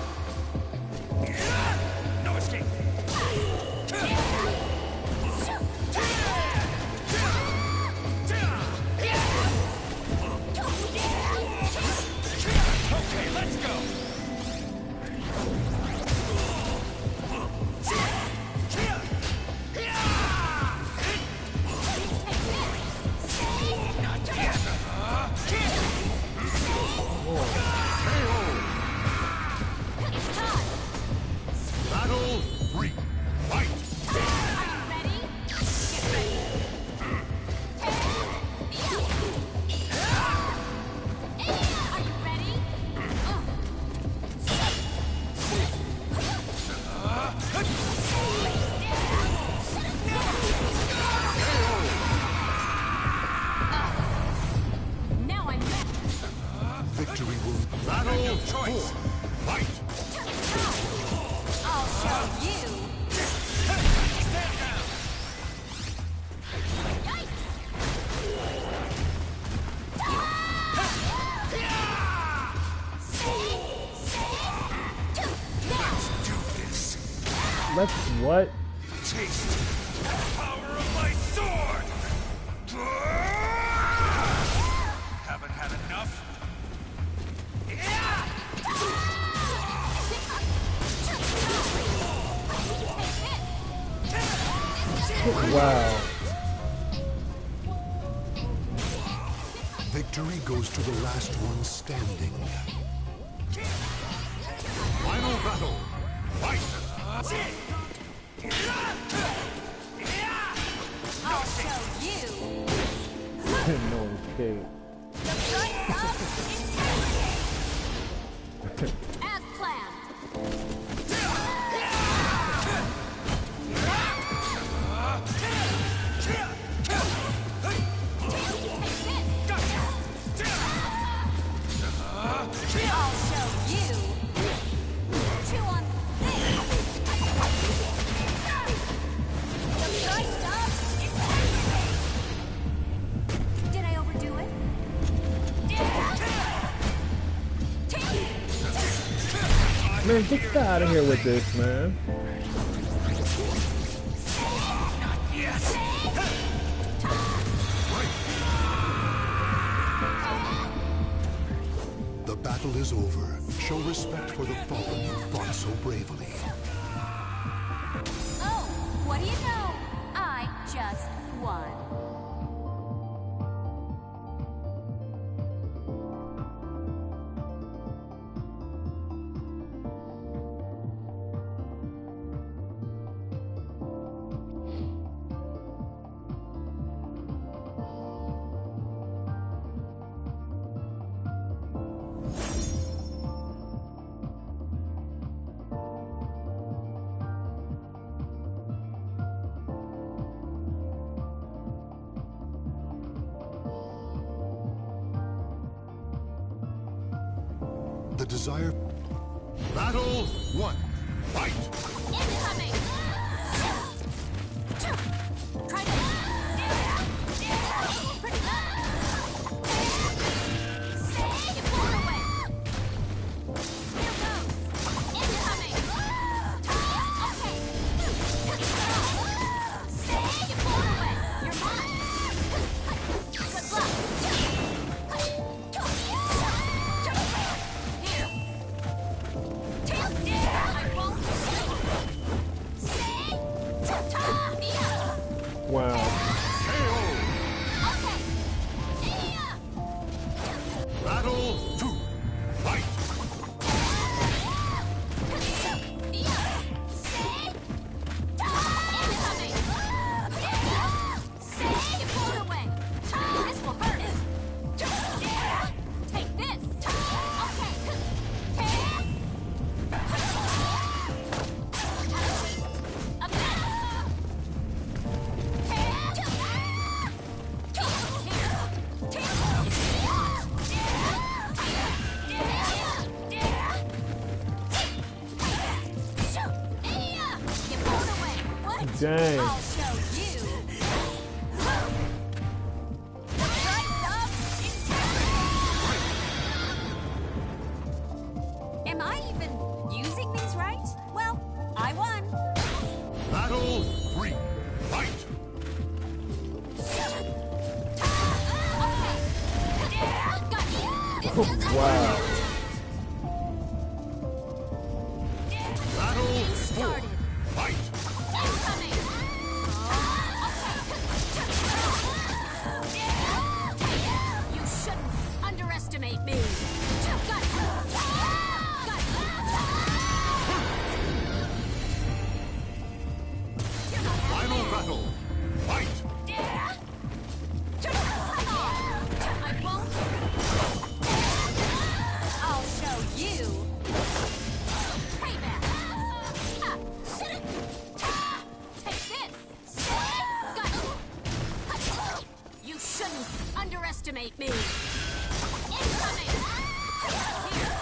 No escape! Okay, let's go! It's time. Battle 3. Fight! Are you ready? Get ready. Are you ready? Now I'm back. Victory will... Battle No 4. choice. Fight! I'll show you. Stand down! Yikes! Let's do this! Let's what? Taste the power of my sword! Haven't had enough? Wow. Victory goes to the last one standing. Final battle. Fight! I'll show you. No escape. The price of integrity. As planned. I'll show you. Chew on this. The price of integrity. Did I overdo it? Man, get out of here with this, man. The battle is over. Show respect for the fallen who fought so bravely. Oh, what do you know? I just won. The desire... Battle 1. Fight! Incoming! Try to... Pretty good. Get blown away. Here goes. Incoming! Okay. Get blown away. You're mine. Good luck. Here. Tail down. I won't. Say. Wow. Okay. Yeah. Battle 2. Fight! Dang. I'll show you. The price of integrity. Am I even using these right? Well, I won. Battle 3. Fight! Wow. Battle 4. Started. Fight! Incoming. You shouldn't underestimate me. Final battle. Fight! I won't. I'll show you. Payback. Take this. You shouldn't underestimate me. Incoming. Here.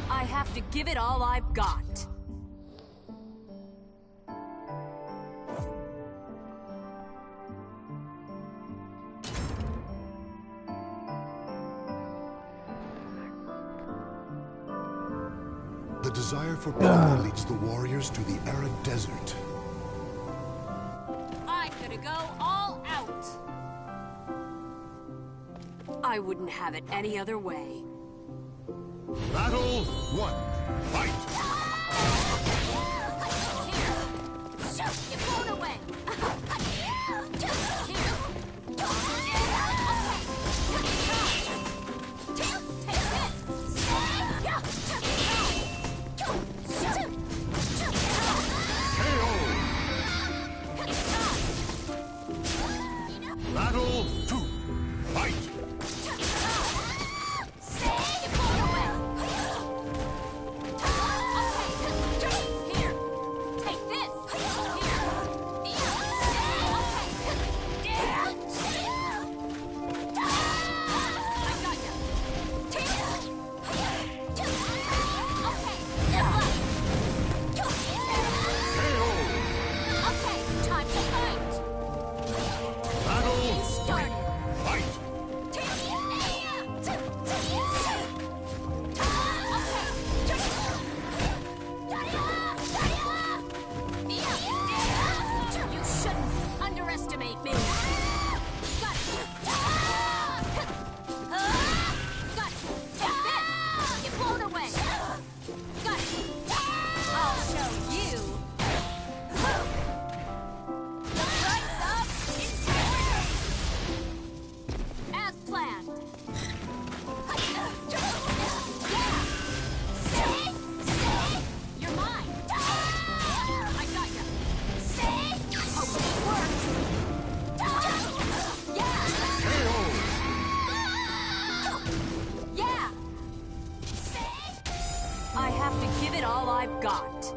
I have to give it all I've got. The desire for power leads the warriors to the arid desert. I'm gonna go all out. I wouldn't have it any other way. Battle 1. Fight! Get blown away. Battle 2. Fight! Get blown away. have to give it all I've got.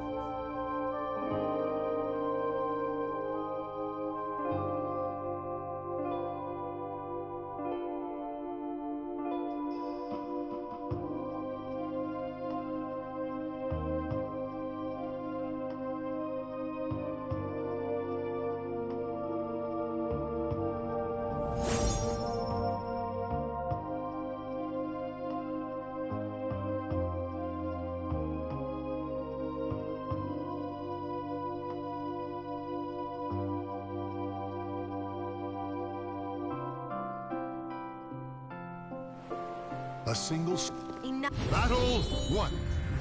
A single... Enough. Battle 1.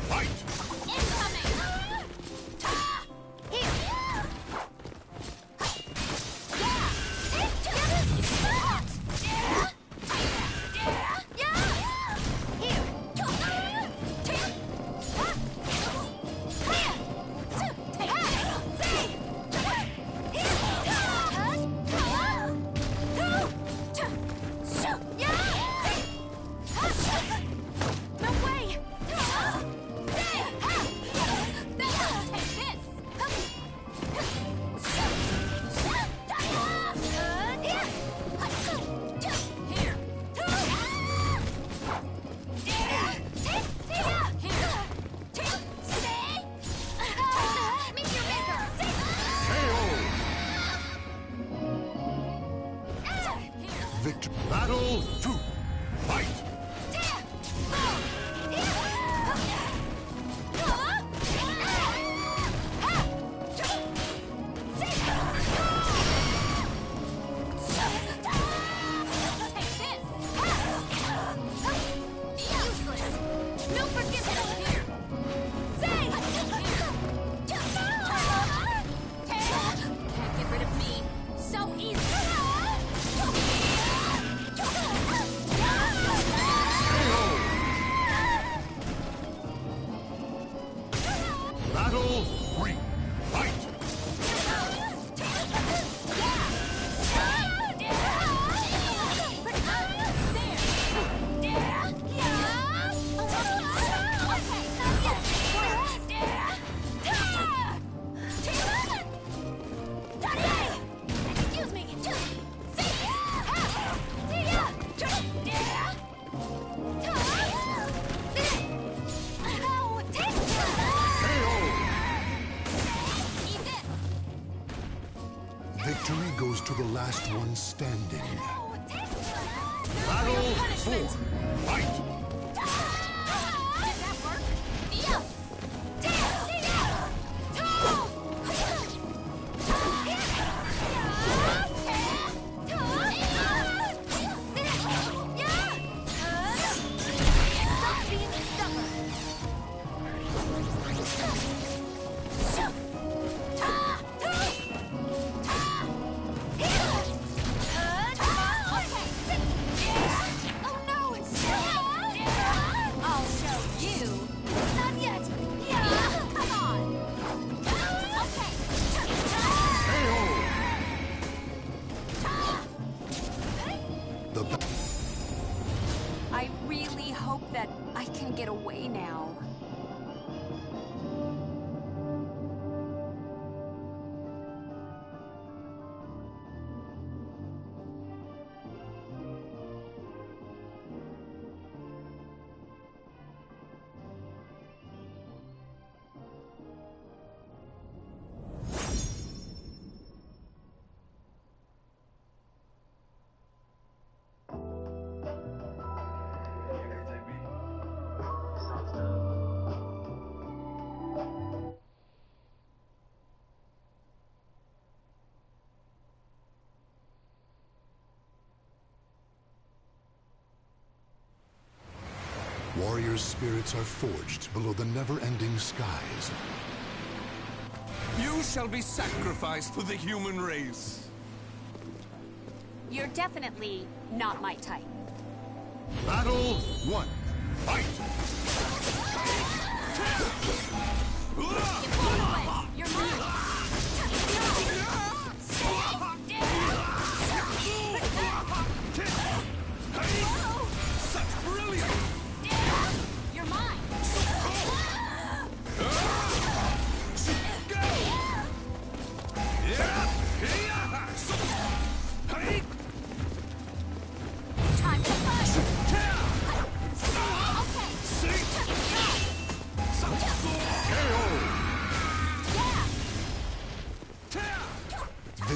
Fight! Incoming! Here! Victor. Battle 2. Fight! No forgiveness here! Can't get rid of me so easily! Battle 3. Fight! Excuse me. Victory goes to the last one standing. Battle Battle 4. punishment. Fight! Did that work? Yeah. Stop being I'll show you. Not yet. Yeah. Come on. The ba- I really hope that I can get away now. Warriors' spirits are forged below the never-ending skies. You shall be sacrificed for the human race. You're definitely not my type. Battle 1. Fight! Get blown away. You're mine. Such brilliance! You're mine.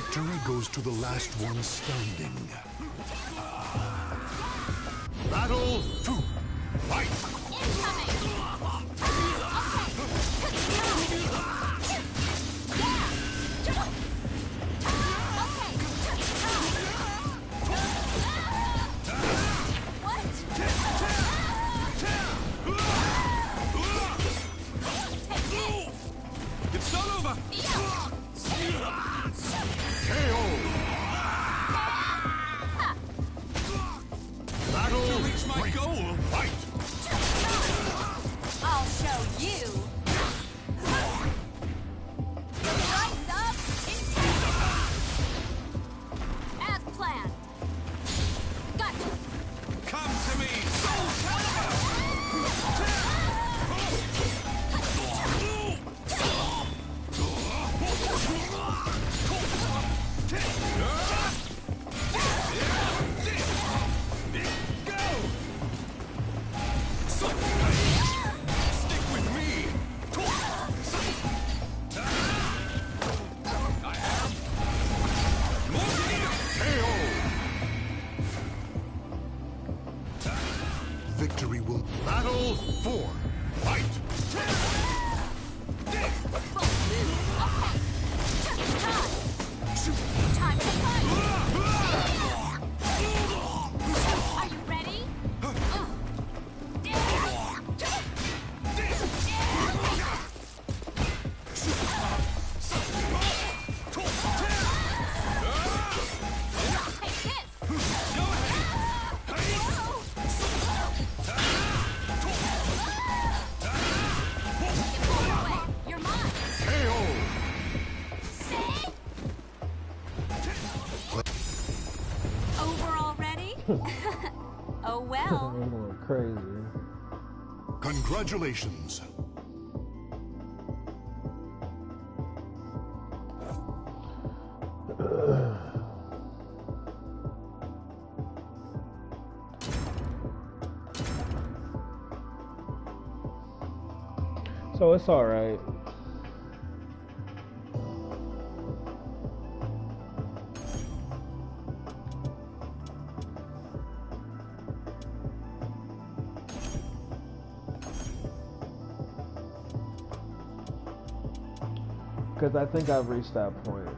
Victory goes to the last one standing. Battle 2. Fight! It's not over! KO! Battle to reach my goal! Fight! I'll show you. Rise up, intensity. As planned. Gotcha. Come to me, Soul Calibur! Stick with me! I am KO! Victory will... Battle 4. Fight! Time to fight. Are you ready? Take this. You're mine. KO! See? Over already? Oh well. Crazy. Congratulations. So it's all right. Because I think I've reached that point.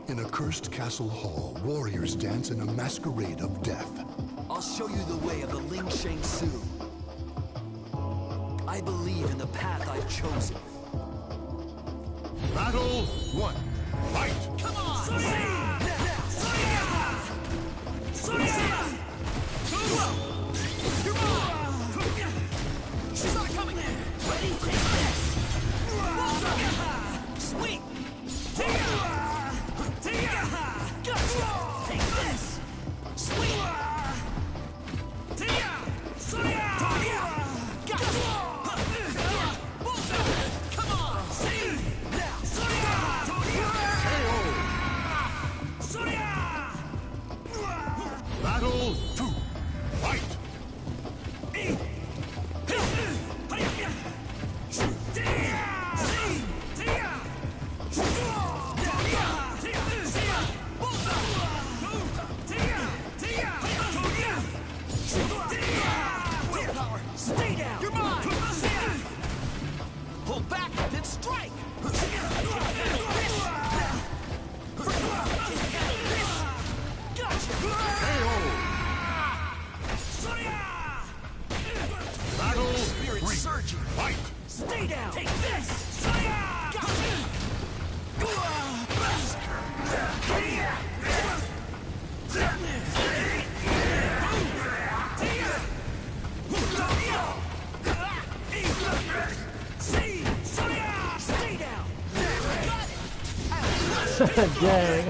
In a cursed castle hall, warriors dance in a masquerade of death. I'll show you the way of the Ling Shang Su. I believe in the path I've chosen. Battle 1. Fight! Come on! She's not coming! Ready? Take this! Sweet! Take this! Sweet! Come on! Battle Dang.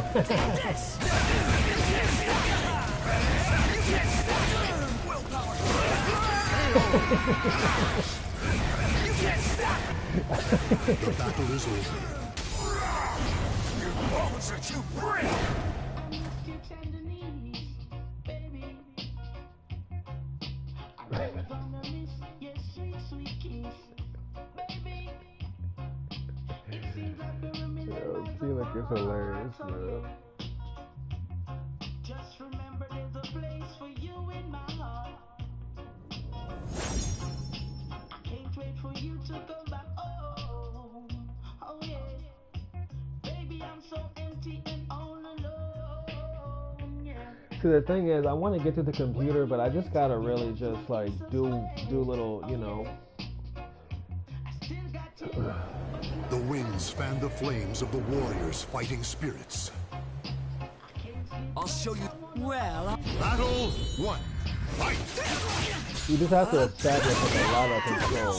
The battle is over. Bones that you bring! Yo, T-Lick is hilarious, bro. Just remember there's a place for you in my heart. I can't wait for you to come back. Oh, oh yeah. Baby, I'm so empty and all alone. Yeah. See, the thing is, I want to get to the computer, but I just gotta really just like do little, you know. The winds fan the flames of the warriors' fighting spirits. I'll show you. Well, Battle 1. Fight! You just have to establish like a lot of control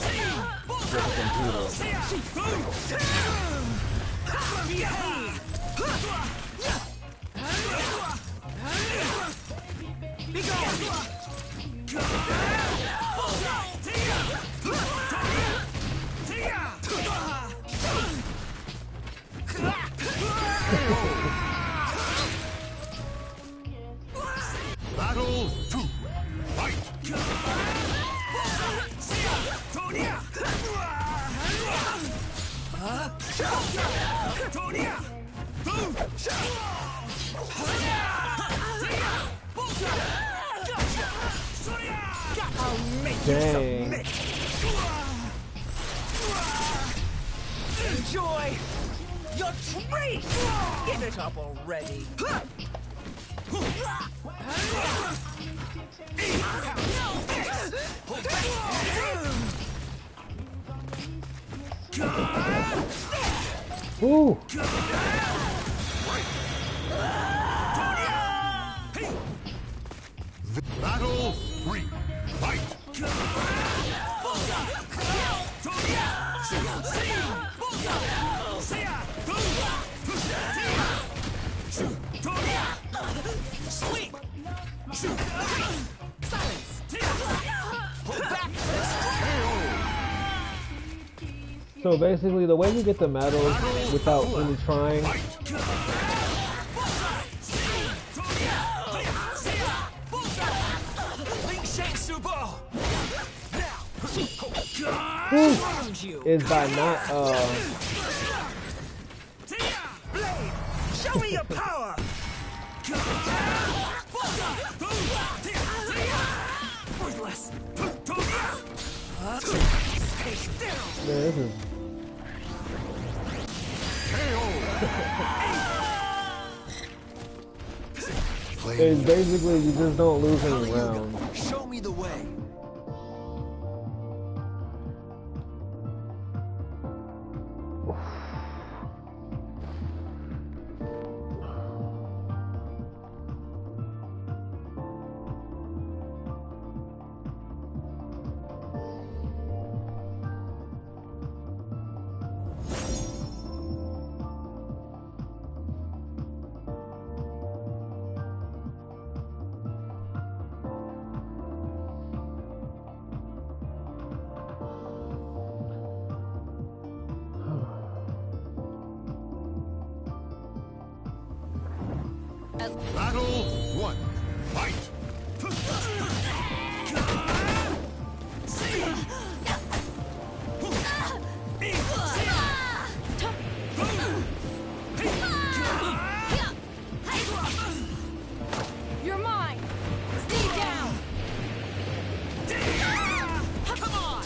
with the computer. Battle 2. Fight! Dang. Enjoy your treat! Give it up already! Ooh. Battle 3. Fight! Sweep! Silence! Hold back! So basically, the way you get the medals without really trying, is by not Blade, show me your power! Worthless! Stay still! man, this is it's basically you just don't lose any rounds. Show me the way. Battle 1. Fight! you're mine. Stay down. Come on.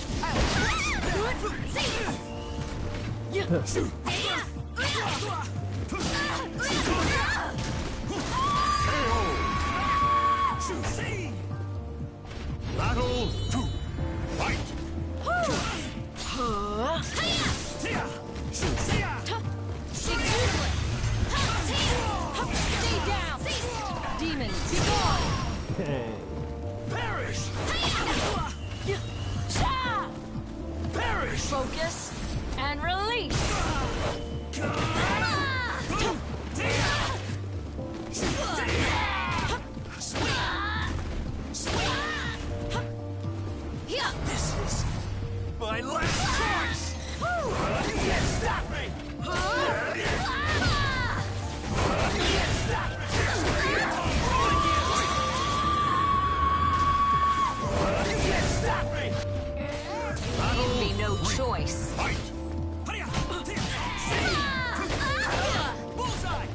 Battle 2. Fight! Stay down. Demons, be gone. Dang. Perish! Perish! Focus and release. my last choice! You can't stop me! You can't stop me! You can't stop me! Leave me no choice. Fight! Bullseye!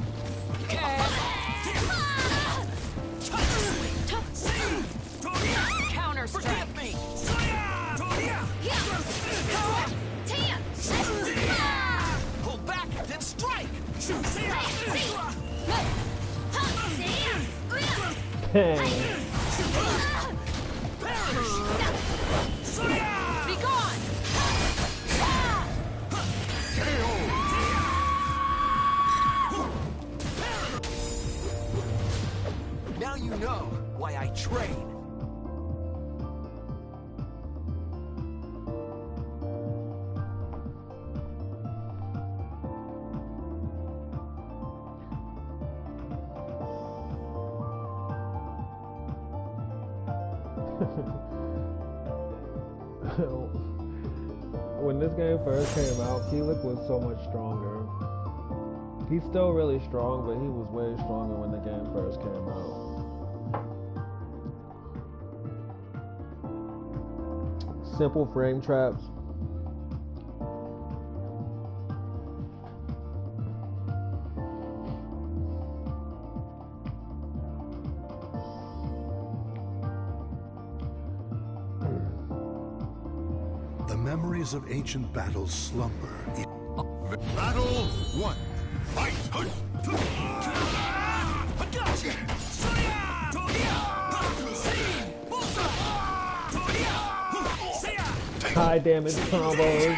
Counter-strike. Forgive me! Pull back, then strike! Dang. Be gone. Now you know why I train. When this game first came out, Keelik was so much stronger. He's still really strong, but he was way stronger when the game first came out. Simple frame traps. The memories of ancient battles slumber. Battle 1. Fight! High damage combos,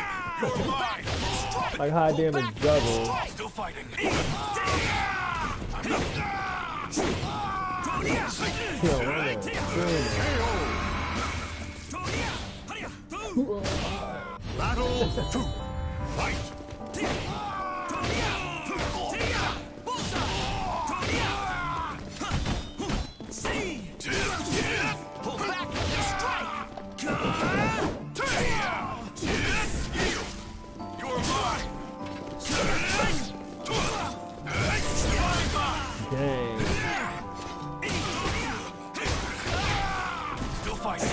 like high damage juggles. Still fighting. Yo, I'm Battle 2. Fight! Pull back, then strike! You're mine! dang. Still fighting.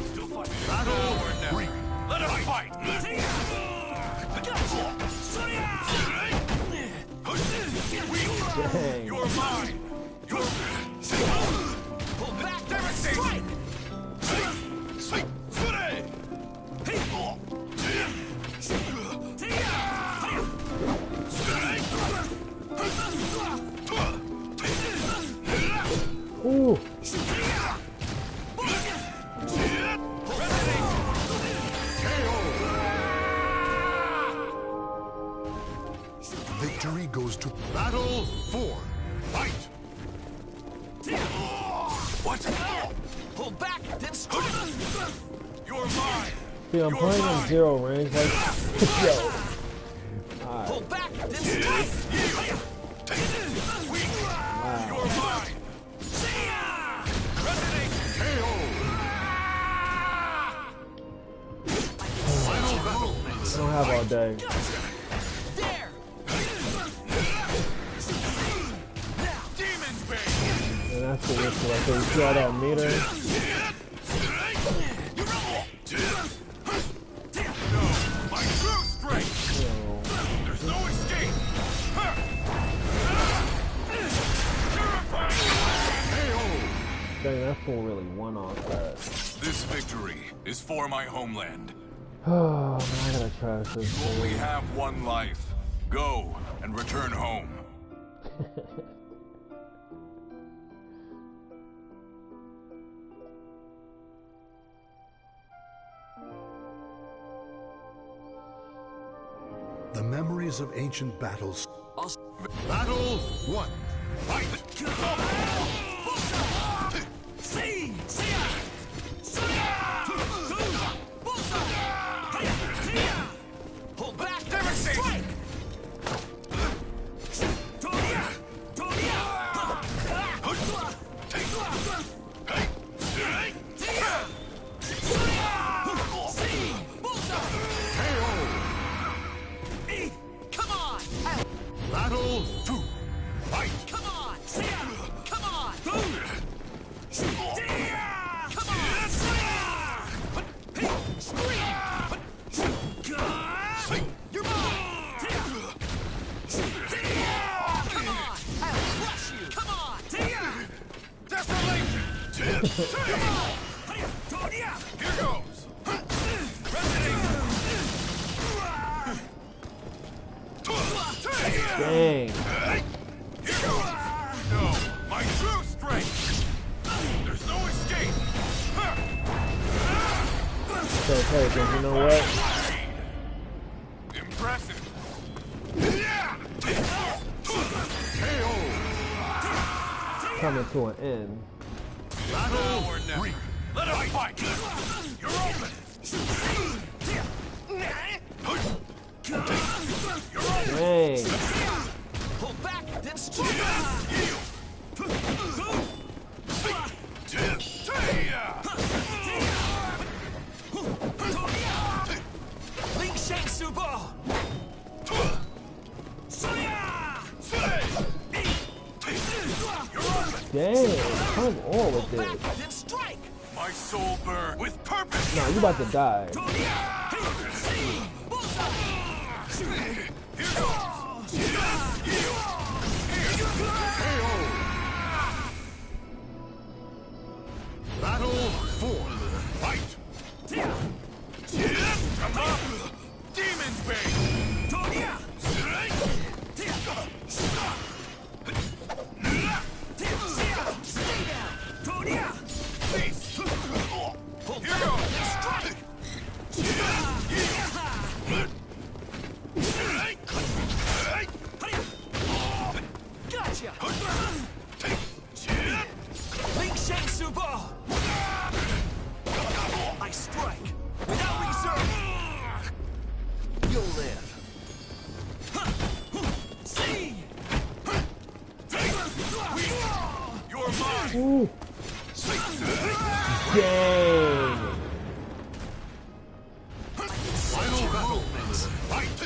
Still fighting. Battle 3. Let us fight! Dang. You're mine! You're... Pull back, Devastation! strike! Ooh. Victory goes to Battle 4. Fight! What? Pull back, then strike! You're mine! See, I'm playing on zero range. Like, yo. Pull back, then strike! You're mine! Final battle. I don't have all day. There! Demon's Bane! And that's the risk right there. You see all that meter? No, my true strength! Yo. There's no escape! Dang, that fool really won off that. This victory is for my homeland. Oh, man, I gotta trash this You only game. have one life. Go and return home. the memories of ancient battles. Battle 1. Fight! Pull back, Devastation! strike! Battle 2. Fight! Come on! Come on! Come on! Scream! You're mine! Come on! I'll crush you! Come on! Desolation! Come on! Here goes! Resonating! Dang. Here goes! No! My true strength! There's no escape! It's okay, because you know what? Impressive! Coming to an end. Battle or never. Let us fight! You're open! You're open! Dang. Pull back, then strike! Ling Shang Subo! Dang. Come on with Back, this. then strike! My soul burn with purpose! Nah, you about to die. Here goes! Battle 4. Fight! Come up! Demon's Bane! Peace! Here goes! Gotcha! Ling Shang Subo! I strike without reserve! You'll live! See! You're mine! Ooh. Dang. Final battle! Fight!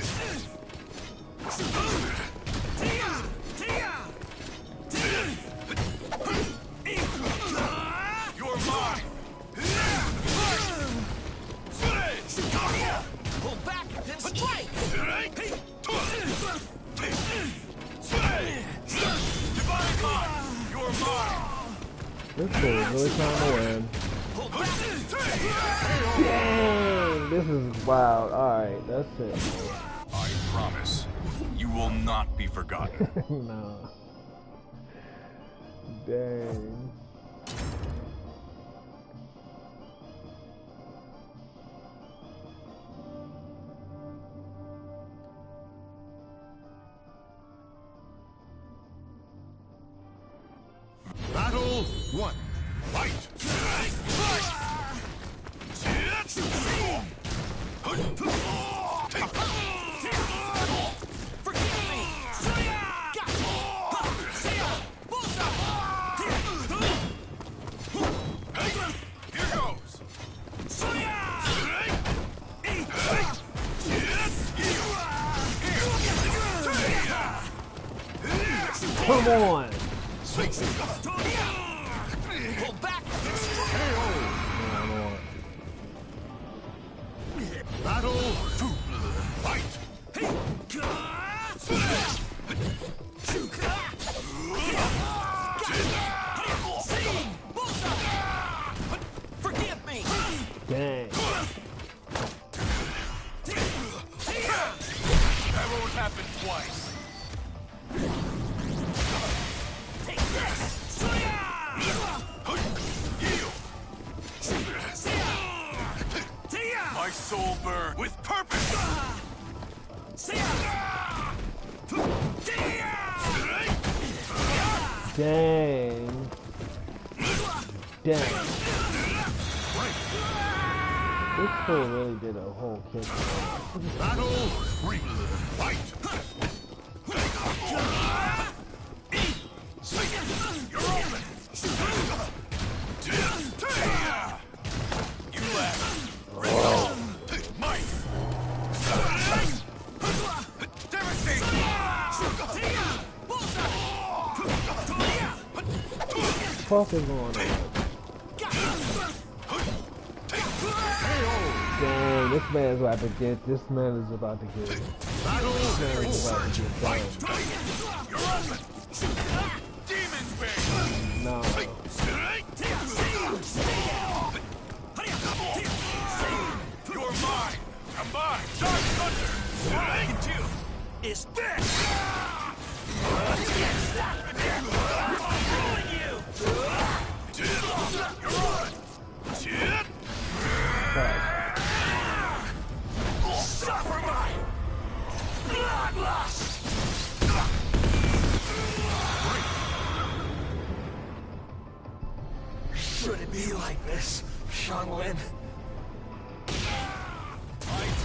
You're mine! Pull back, then strike! Divine Mind! You're mine! This fool is really trying to win. Pull back! Dang. This is wild. Alright, that's it. I promise, you will not be forgotten. Nah. Dang. Battle 1. Fight! Forgive me! Gotcha! Here goes! Come on. Pull back! Battle 2. Fight! Forgive me! Dang. That won't happen twice. Take this! My soul burn with purpose! Dang. Dang. This fool really did a whole kick. Battle 3. Fight! You're open! You left. Might! Devastate! fuck is going on? Dang, this man is about to get. This man is about to get. This man is about to get done. Demon's Bane! No. You're mine! I'm mine! Dark Thunder! All I can do is this! I'm killing you! You're on! Chip! Suffer my bloodlust! Should it be like this, Xianglin?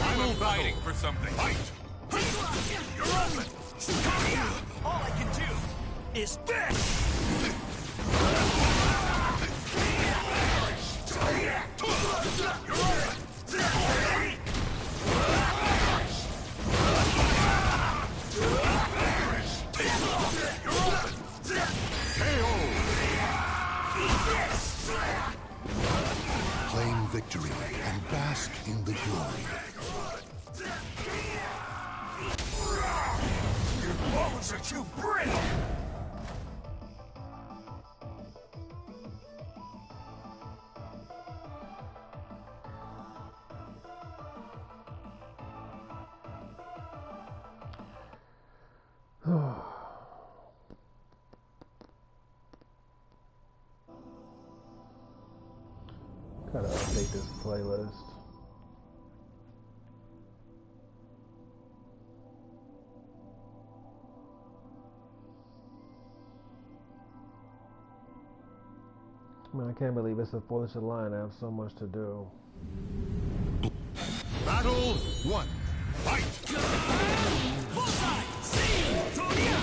I'm fighting for something. Fight! You're open! All I can do is this! Claim victory and bask in the glory. Your bones are too brittle! Gotta update this playlist. Man, I can't believe it's the 4th of July and I have so much to do. Battle 1. Fight! Bullseye! See! Tonya!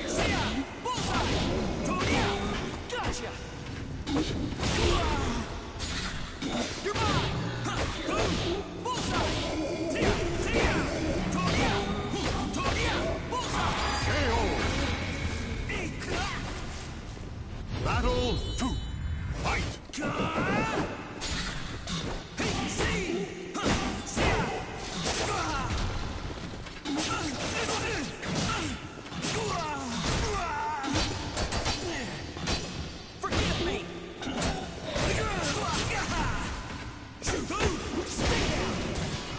See ya! Bullseye! Tonya! Gotcha! You're mine! Bullseye! Tia! Tia! Tonya! Tonya! Bullseye! KO! Battle 2. Fight! Forgive me!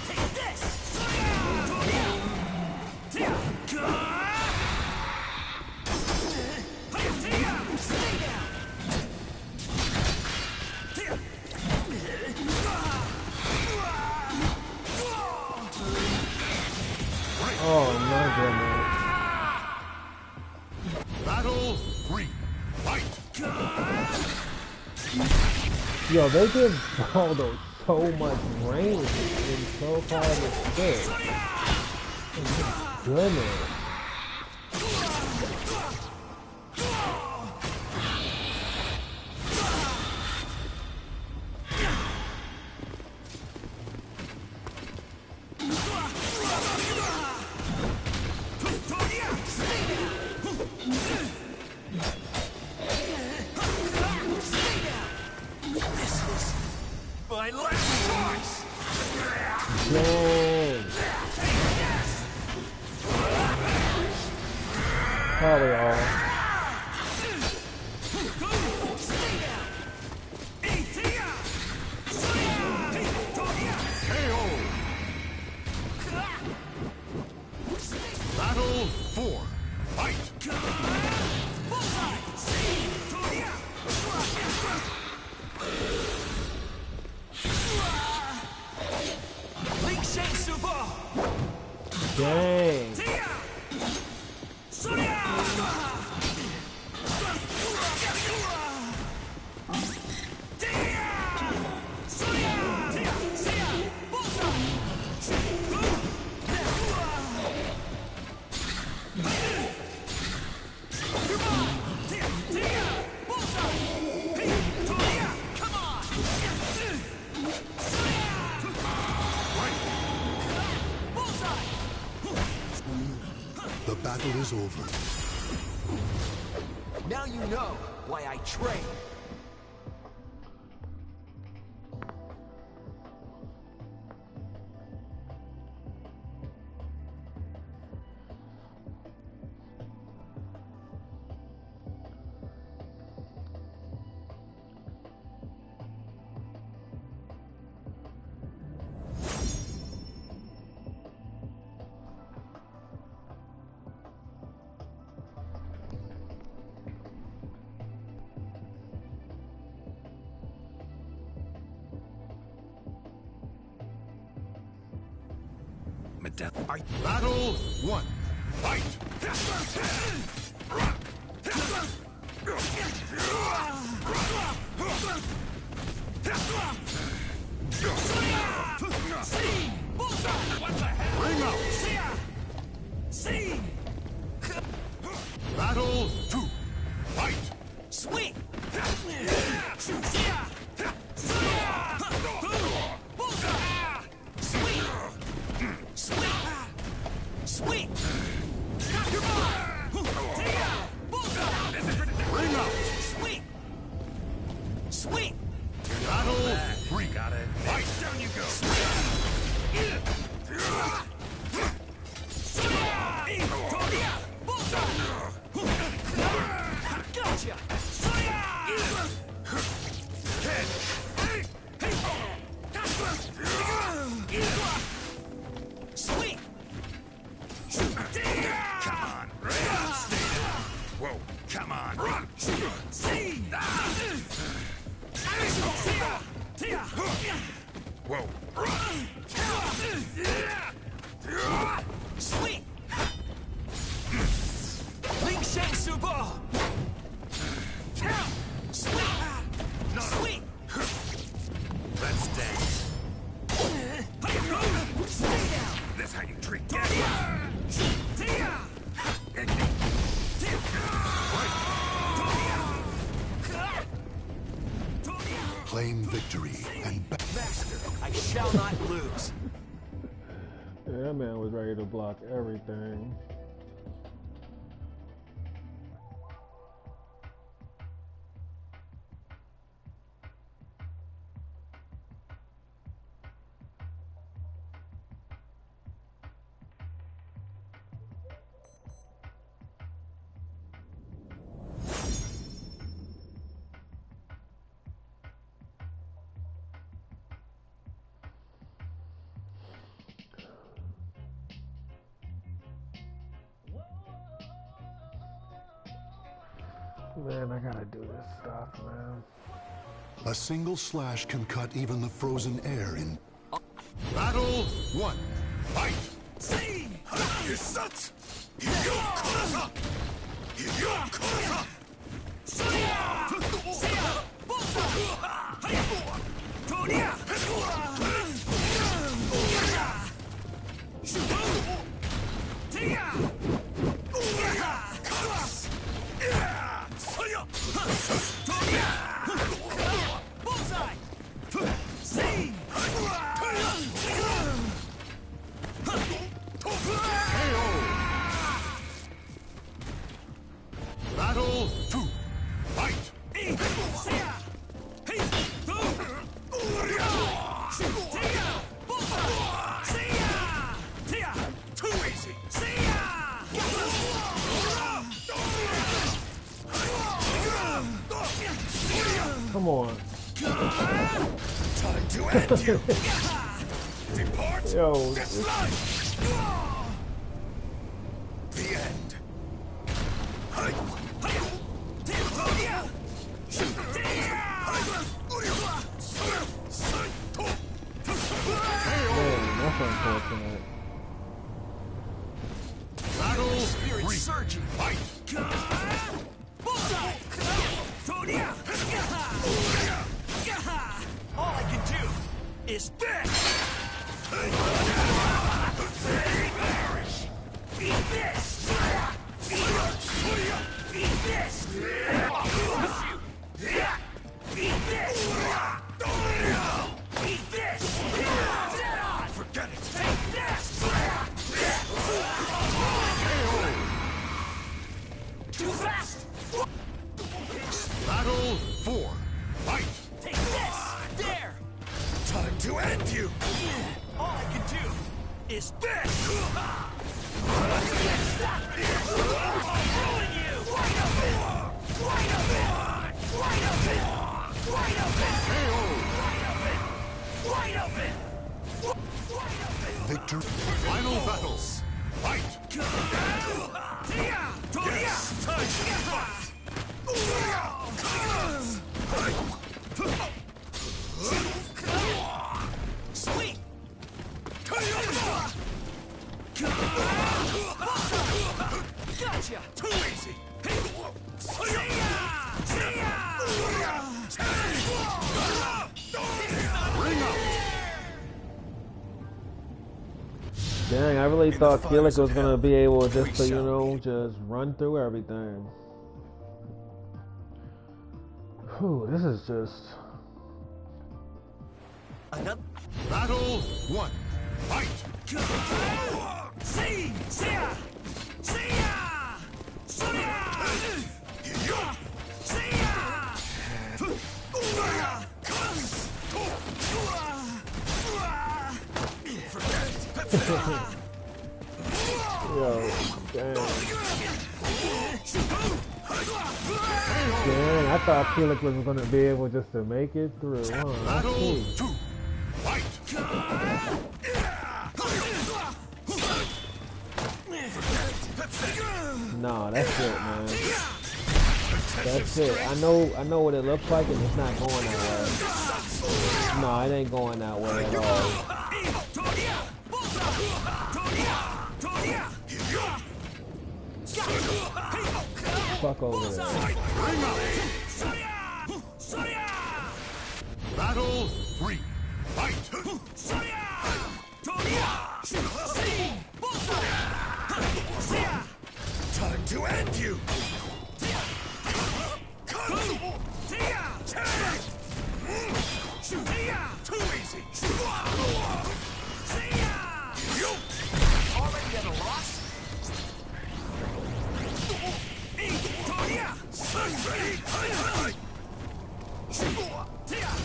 Take this! Stay down! Oh my goodness. Battle 3. Fight! Yo, they give Baldo so much range and so hard to stick. Goodness. My last choice! Dang. Probably all. Battle 4. Fight! Dang. The battle is over. Now you know why I train. Battle 1. Fight! Ring out! Battle 2. Fight! Sweet! Sweet! Ring out! Sweet! Sweet! Battle 3. Got it. Fight! Down you go. Gotcha! Sweet! Come on. Whoa. Come on. Whoa. Sweet! Ling Shang Subo! Sweet! Sweet! Let's dance. Stay down! That's how you treat death. Claim victory and Master, I shall not lose. Yeah, that man was ready to block everything. Man, I gotta do this stuff, man. a single slash can cut even the frozen air in. Battle 1. Fight! See! You such. Battle 2. Fight! Too easy. Come on. Time to end you. Depart Yo, this life. The end. man, that's unfortunate. Battle Spirit 3. surging. Fight! All I can do is this! Perish! Eat this! Eat this! Eat this! Eat this! Dead on! Forget it. Take this! Too fast! Sweet! Gotcha! Too easy! Dang, I really thought Felix was gonna be able just to, you know, just run through everything. Whew, this is just... Battle 1. Fight! See! See ya! See ya! See ya! See ya! Yo, dang. Dang, I thought Felix was gonna be able just to make it through. Battle I 2. Fight! Nah, that's it, man. That's it. I know what it looks like, and it's not going that way. Nah, it ain't going that way at all. Fuck over there. Battle 3. Fight! Time to end you! Too easy! Already at a loss?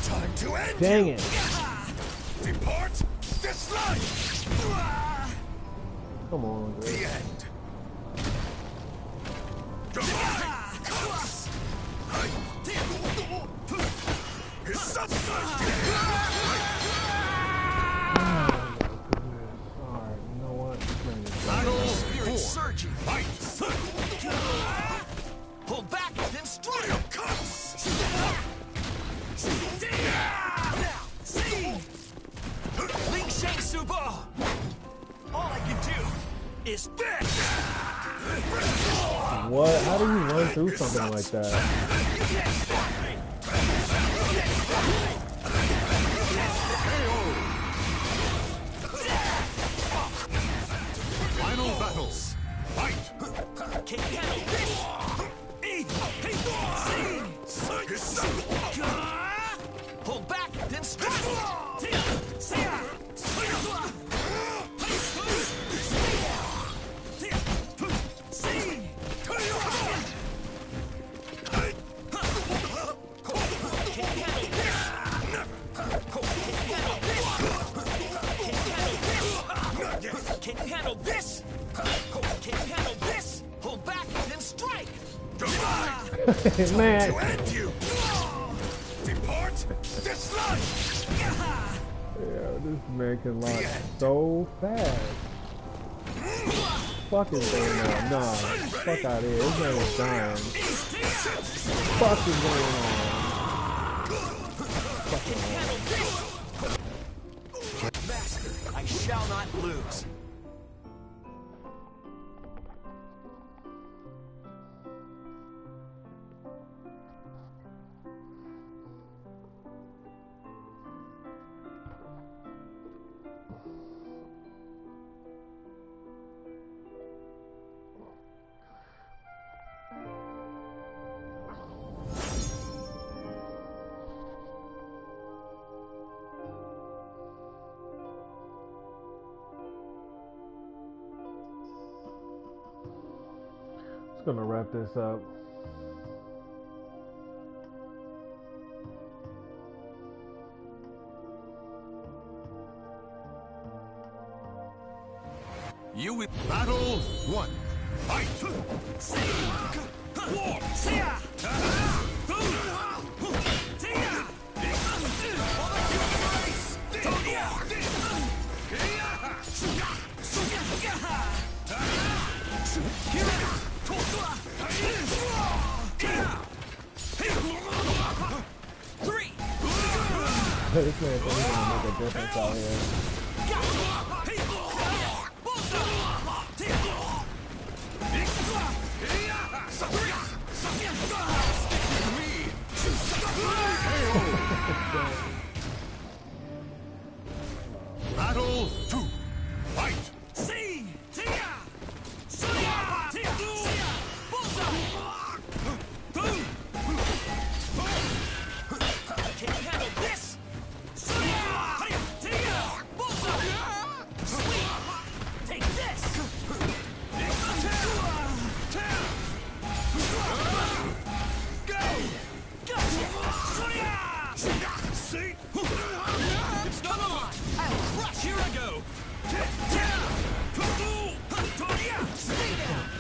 Time to end Dang you! it. Depart this life! Come on, The dude. end! Alright, you know what? Battle Spirit 4. surging! Fight! Pull back, then strike! See! Ling Shang Suba! All I can do is this! What? How do you run through something like that? Final battle. Fight! Can you handle this? Pull back, then strike! Can you handle this? Can you handle this? Pull back, then strike! Man. To end you! Depart this life! Yeah, this man can lock so fast. Fuck is going on? Nah, fuck out of here. This man is dying. Fuck is going on? Master, I shall not lose. Gonna wrap this up. Battle 1. Fight! This man thinks he's gonna make a difference out here. Battle 2. Fight! See! Tia! Sonia! Tia! Tia! Bullseye! Can you handle this? Sonia! Tia! Bullseye! Sweet! Take this! Go! Gotcha! Sonia! See? It's not on! I'll crush! Here I go! Stay down!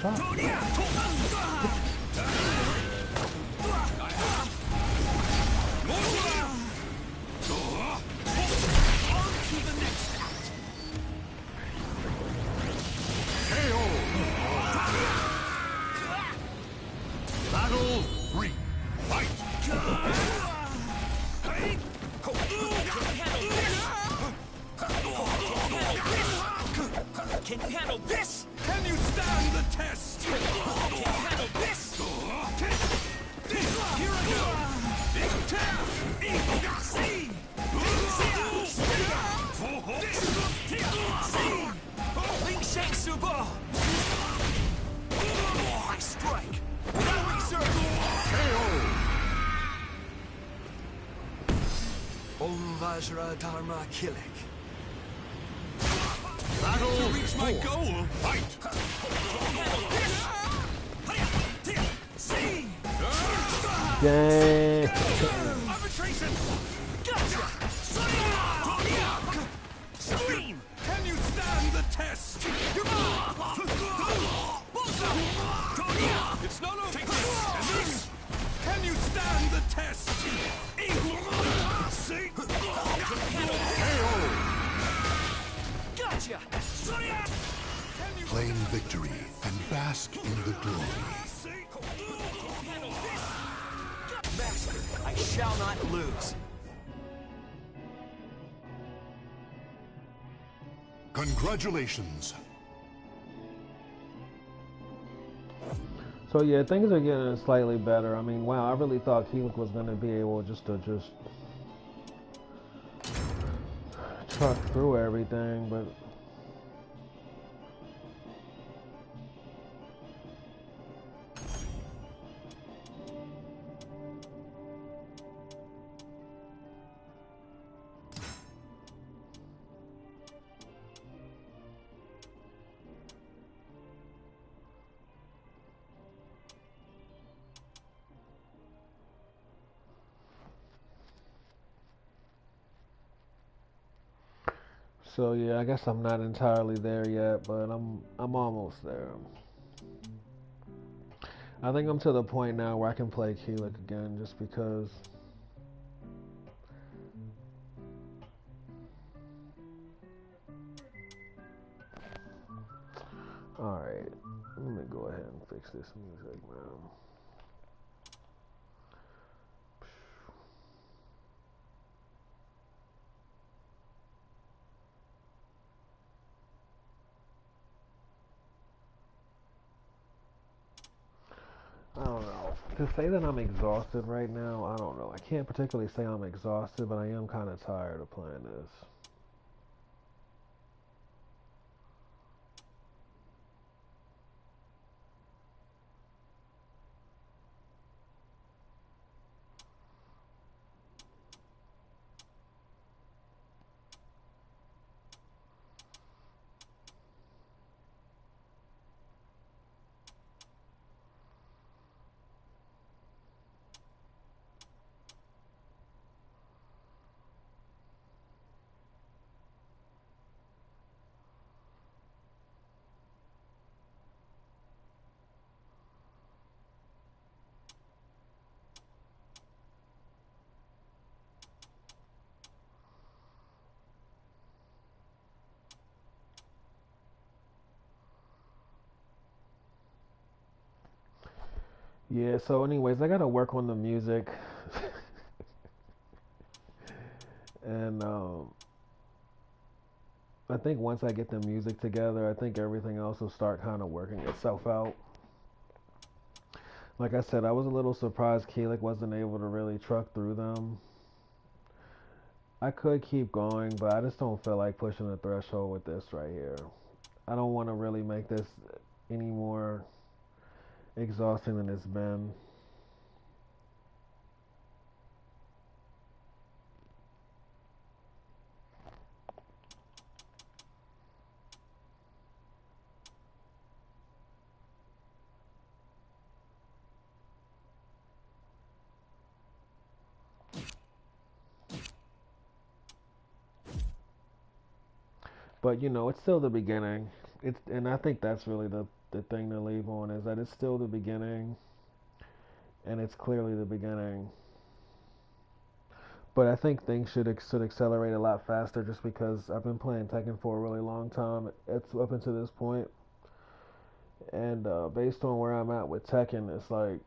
On to the next act! KO! Battle 3. Fight! Can you handle this? Can you stand the test? Can you handle this? Here I go! Big tap! See! Ling Shang Subo! I strike! Without reserve! KO! Om Vajra Dharma Kilik. Battle To reach my 4. goal! Fight! See! Dang. Arbitration! Gotcha! Scream! Can you stand the test? It's not over! Take this! And this! Can you stand the test? See? KO! Gotcha! Claim victory and bask in the glory. Master, I shall not lose. Congratulations. So yeah, things are getting slightly better. I mean, wow, I really thought Keelik was gonna be able to just truck through everything, but so yeah, I guess I'm not entirely there yet, but I'm almost there. I think I'm to the point now where I can play Keelik again, just because. All right, let me go ahead and fix this music, man. I don't know. To say that I'm exhausted right now, I don't know. I can't particularly say I'm exhausted, but I am kind of tired of playing this. Yeah, so anyways, I gotta work on the music. And I think once I get the music together, I think everything else will start kind of working itself out. Like I said, I was a little surprised Keelik wasn't able to really truck through them. I could keep going, but I just don't feel like pushing the threshold with this right here. I don't want to really make this any more exhausting than it's been. But you know, it's still the beginning. And I think that's really the thing to leave on is that it's still the beginning, and it's clearly the beginning. But I think things should accelerate a lot faster just because I've been playing Tekken for a really long time. It's up until this point, and based on where I'm at with Tekken, it's like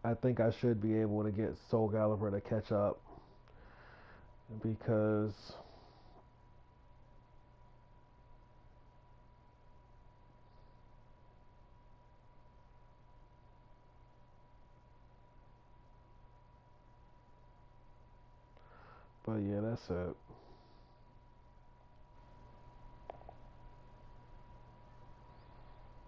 I think I should be able to get Soul Calibur to catch up because but yeah, that's it.